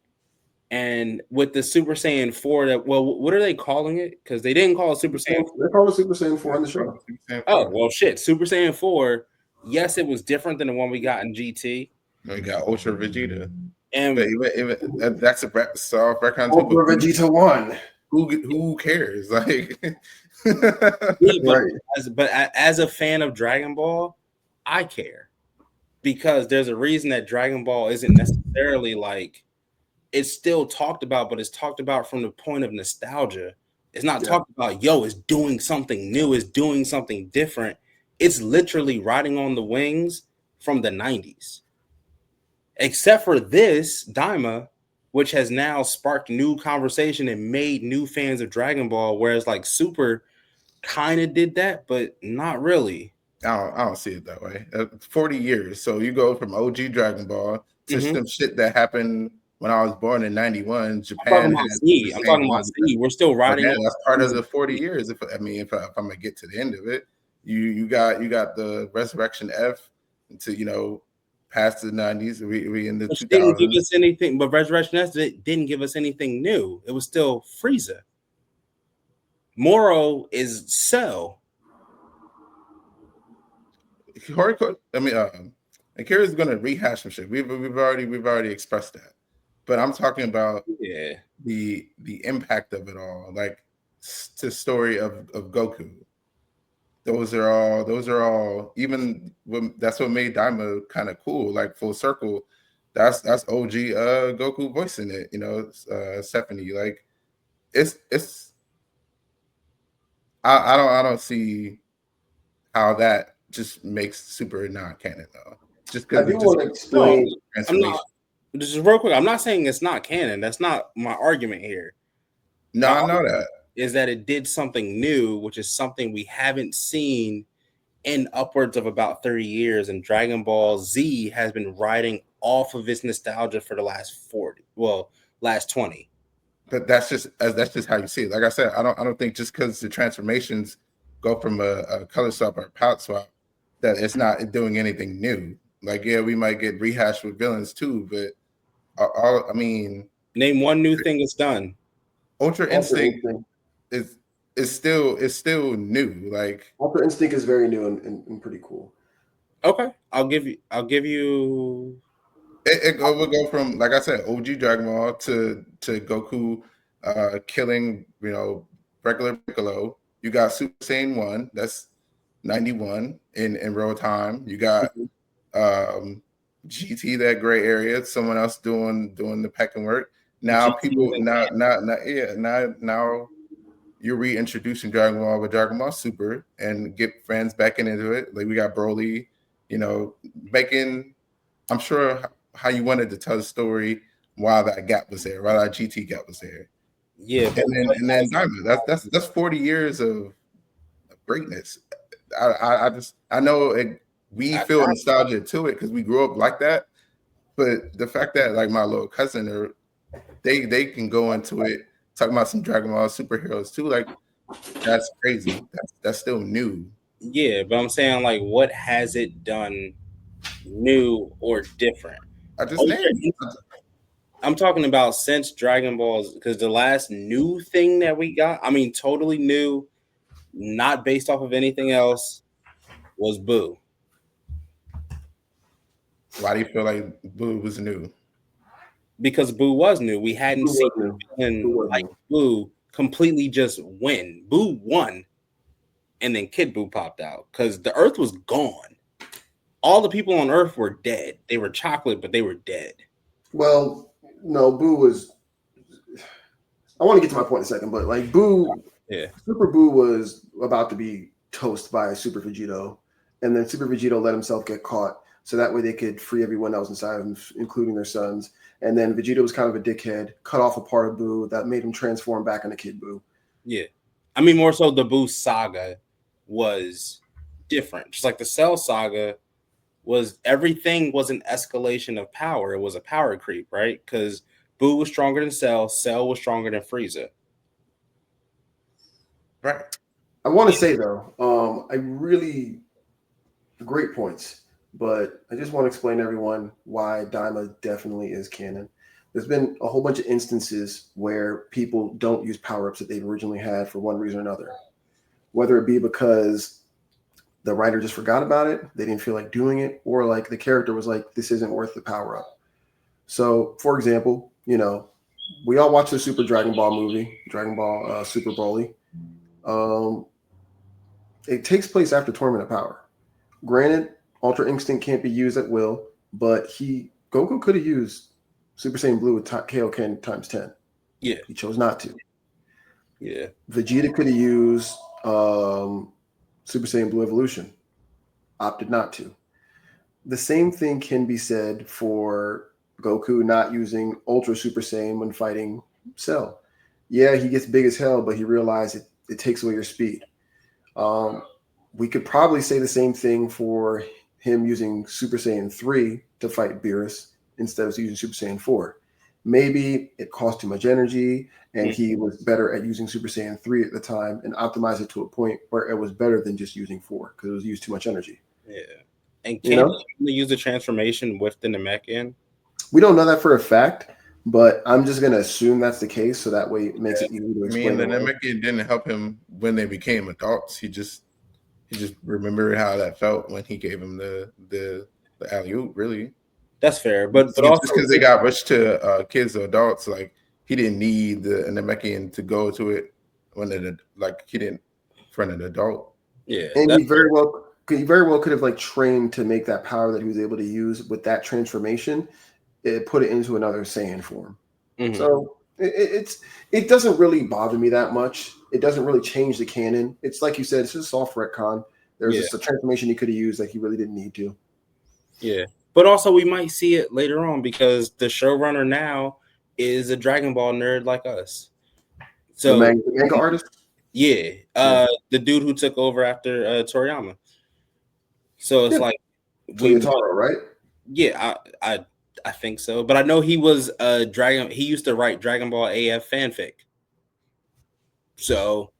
And with the Super Saiyan 4, what are they calling it? Because they didn't call it Super Saiyan 4. They call it Super Saiyan 4 on the show. Oh, well, shit. Super Saiyan 4 Yes, it was different than the one we got in GT. We got Ultra Vegeta, And but even that's a soft retcon too. Ultra Vegeta 1. Who cares? Like, yeah, Right. as a fan of Dragon Ball, I care because there's a reason that Dragon Ball isn't necessarily like it's still talked about, but it's talked about from the point of nostalgia. It's not talked about, yo, it's doing something new, it's doing something different. It's literally riding on the wings from the 90s. Except for this, Daima, which has now sparked new conversation and made new fans of Dragon Ball, whereas like Super kind of did that, but not really. I don't see it that way. 40 years. So you go from OG Dragon Ball to some shit that happened when I was born in 91. Japan had the I'm same talking about ones. Z. We're still riding Okay, on that's part of the 40 years. If I'm gonna get to the end of it, you got the Resurrection F to past the 90s. We in the which 2000s. didn't give us anything, but Resurrection S didn't give us anything new. It was still Frieza. Moro is Cell. Akira's gonna rehash some shit. We've already expressed that, but I'm talking about the impact of it all, like the story of Goku. Those are all even that's what made Daima kind of cool, like full circle. That's OG Goku voicing it, Stephanie. Like it's I don't see how that just makes Super not canon though. Just I because do it just want to explain. I'm not. Just real quick. I'm not saying it's not canon. That's not my argument here. No, I know that. Is that it did something new, which is something we haven't seen in upwards of about 30 years. And Dragon Ball Z has been riding off of its nostalgia for the last 40, last 20. But that's just how you see it. Like I said, I don't think just because the transformations go from a color swap or a palette swap that it's not doing anything new. Like, yeah, we might get rehashed with villains too, but I mean, name one new thing it's done. Ultra Instinct is still new. Like Ultra Instinct is very new and pretty cool. Okay, I'll give you. It will go from, like I said, OG Dragon Ball to Goku killing regular Piccolo. You got Super Saiyan 1, that's 91 in real time. You got GT, that gray area, someone else doing the pecking work. Now now you're reintroducing Dragon Ball with Dragon Ball Super and get fans back into it. Like we got Broly, making, I'm sure, how you wanted to tell the story while that gap was there, while that GT gap was there. Yeah, and then Diamond. That's 40 years of greatness. I know we feel nostalgia to it because we grew up like that. But the fact that like my little cousin they can go into it talking about some Dragon Ball superheroes too, like that's crazy. That's still new. Yeah, but I'm saying like, what has it done new or different? I just named. I'm talking about since Dragon Balls, because the last new thing that we got, I mean, totally new, not based off of anything else, was Boo. Why do you feel like Boo was new? Because Boo was new. We hadn't seen like Boo completely just win. Boo won, and then Kid Boo popped out because the Earth was gone. All the people on Earth were dead. They were chocolate, but they were dead. Well, no, Boo was. I want to get to my point in a second, but like Boo, Super Boo was about to be toast by Super Vegito, and then Super Vegito let himself get caught, so that way they could free everyone else inside of him, including their sons. And then Vegeta was kind of a dickhead, cut off a part of Boo that made him transform back into Kid Boo. Yeah, I mean more so the Boo saga was different. Just like the Cell saga was, everything was an escalation of power. It was a power creep, right? Because Boo was stronger than Cell. Cell was stronger than Frieza. Right. I want to say though, I really great points, but I just want to explain to everyone why Daima definitely is canon. There's been a whole bunch of instances where people don't use power-ups that they've originally had for one reason or another, whether it be because the writer just forgot about it. They didn't feel like doing it, or like the character was like, this isn't worth the power up. So, for example, we all watched the Super Dragon Ball movie, Dragon Ball Super Broly. It takes place after Tournament of Power. Granted, Ultra Instinct can't be used at will, but Goku could have used Super Saiyan Blue with Kaioken times 10. Yeah. He chose not to. Yeah. Vegeta could have used Super Saiyan Blue Evolution. Opted not to. The same thing can be said for Goku not using Ultra Super Saiyan when fighting Cell. Yeah, he gets big as hell, but he realized it takes away your speed. We could probably say the same thing for him using Super Saiyan 3 to fight Beerus instead of using Super Saiyan 4. Maybe it cost too much energy, and he was better at using Super Saiyan 3 at the time and optimized it to a point where it was better than just using 4 because it was used too much energy. Yeah. And can you use the transformation with the Namekian? We don't know that for a fact, but I'm just going to assume that's the case, so that way it makes it easy to explain. The Namekian didn't help him when they became adults. He just remembered how that felt when he gave him the alley-oop, really. That's fair, but also because they got rushed to kids or adults, like he didn't need the Namekian to go to it when he didn't for an adult. Yeah, and he very well could have like trained to make that power that he was able to use with that transformation. It put it into another Saiyan form. Mm-hmm. So it doesn't really bother me that much. It doesn't really change the canon. It's like you said, it's just a soft retcon. There's just a transformation he could have used that he really didn't need to. Yeah. But also we might see it later on because the showrunner now is a Dragon Ball nerd like us. So the manga artist? Yeah. The dude who took over after Toriyama. So it's like Toyotaro, right? Yeah, I think so. But I know he was he used to write Dragon Ball AF fanfic. So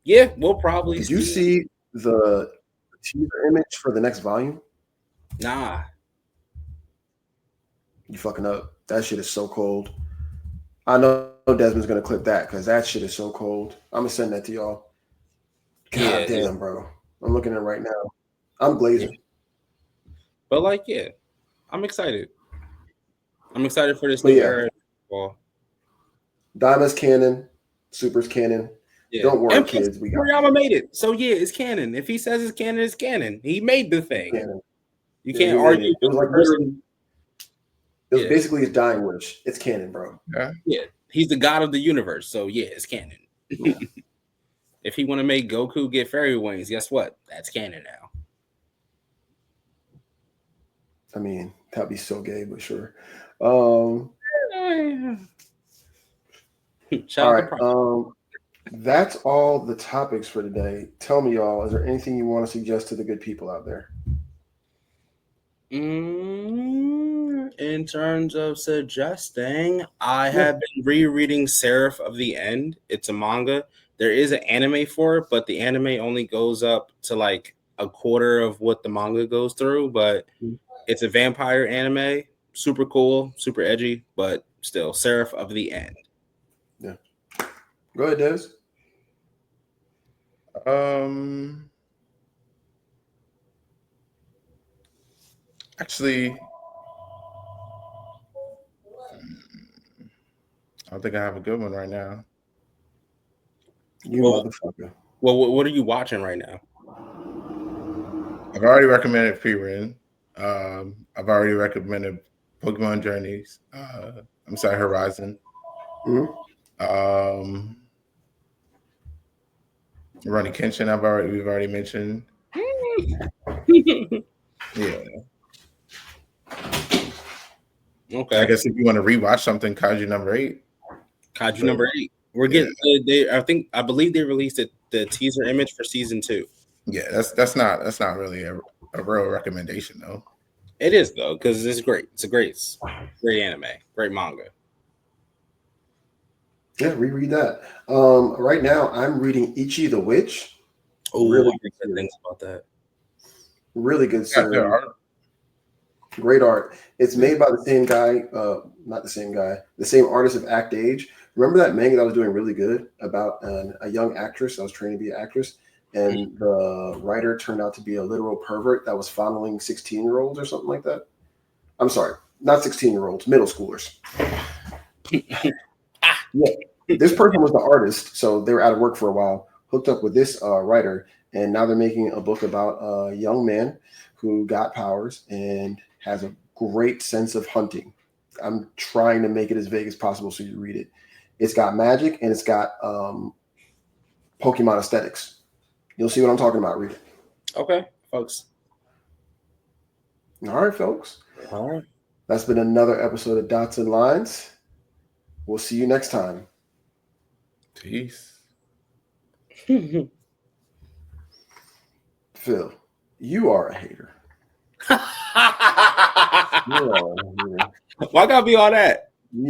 yeah, we'll probably Did you see the teaser image for the next volume? Nah. You fucking up. That shit is so cold. I know Desmond's gonna clip that because that shit is so cold. I'm gonna send that to y'all. God damn, bro. I'm looking at it right now. I'm glazing. But like, yeah, I'm excited. I'm excited for this new era. Diamond's canon, Super's canon. Yeah. Don't worry, kids. Toriyama made it. So yeah, it's canon. If he says it's canon, it's canon. He made the thing. Canon. You can't argue. It was like literally. It was basically his dying wish. It's canon, bro. Yeah. He's the god of the universe. So yeah, it's canon. Yeah. If he want to make Goku get fairy wings, guess what? That's canon now. I mean, that'd be so gay, but sure. All right. That's all the topics for today. Tell me, y'all, is there anything you want to suggest to the good people out there? In terms of suggesting, I have been rereading Seraph of the End. It's a manga. There is an anime for it, but the anime only goes up to like a quarter of what the manga goes through. But it's a vampire anime. Super cool, super edgy, but still Seraph of the End. Yeah. Go ahead, Des. Actually, I don't think I have a good one right now. You motherfucker. Well, what are you watching right now? I've already recommended Frieren. I've already recommended Pokemon Journeys. Horizon. Mm-hmm. Ronnie Kenshin, we've already mentioned. Yeah. Okay. I guess if you want to rewatch something, Kaiju number 8. Kaiju number 8. We're getting. I believe they released the teaser image for season 2. Yeah, that's not really a real recommendation though. It is though, because it's great. It's a great anime, great manga. Yeah, reread that. Right now I'm reading Ichi the Witch. Oh, really good things about that. Really good series. Great art. It's made by the same guy, not the same guy, the same artist of Act Age. Remember that manga that was doing really good about a young actress that was training to be an actress? and the writer turned out to be a literal pervert that was fondling 16-year-olds or something like that. I'm sorry, not 16-year-olds, middle schoolers. Yeah, this person was the artist, so they were out of work for a while, hooked up with this writer, and now they're making a book about a young man who got powers and has a great sense of hunting. I'm trying to make it as vague as possible so you read it. It's got magic and it's got Pokemon aesthetics. You'll see what I'm talking about. Read it. Okay, folks. All right, folks. All right. That's been another episode of Dots and Lines. We'll see you next time. Peace. Phill, you are a hater. You are a hater. Why gotta be all that?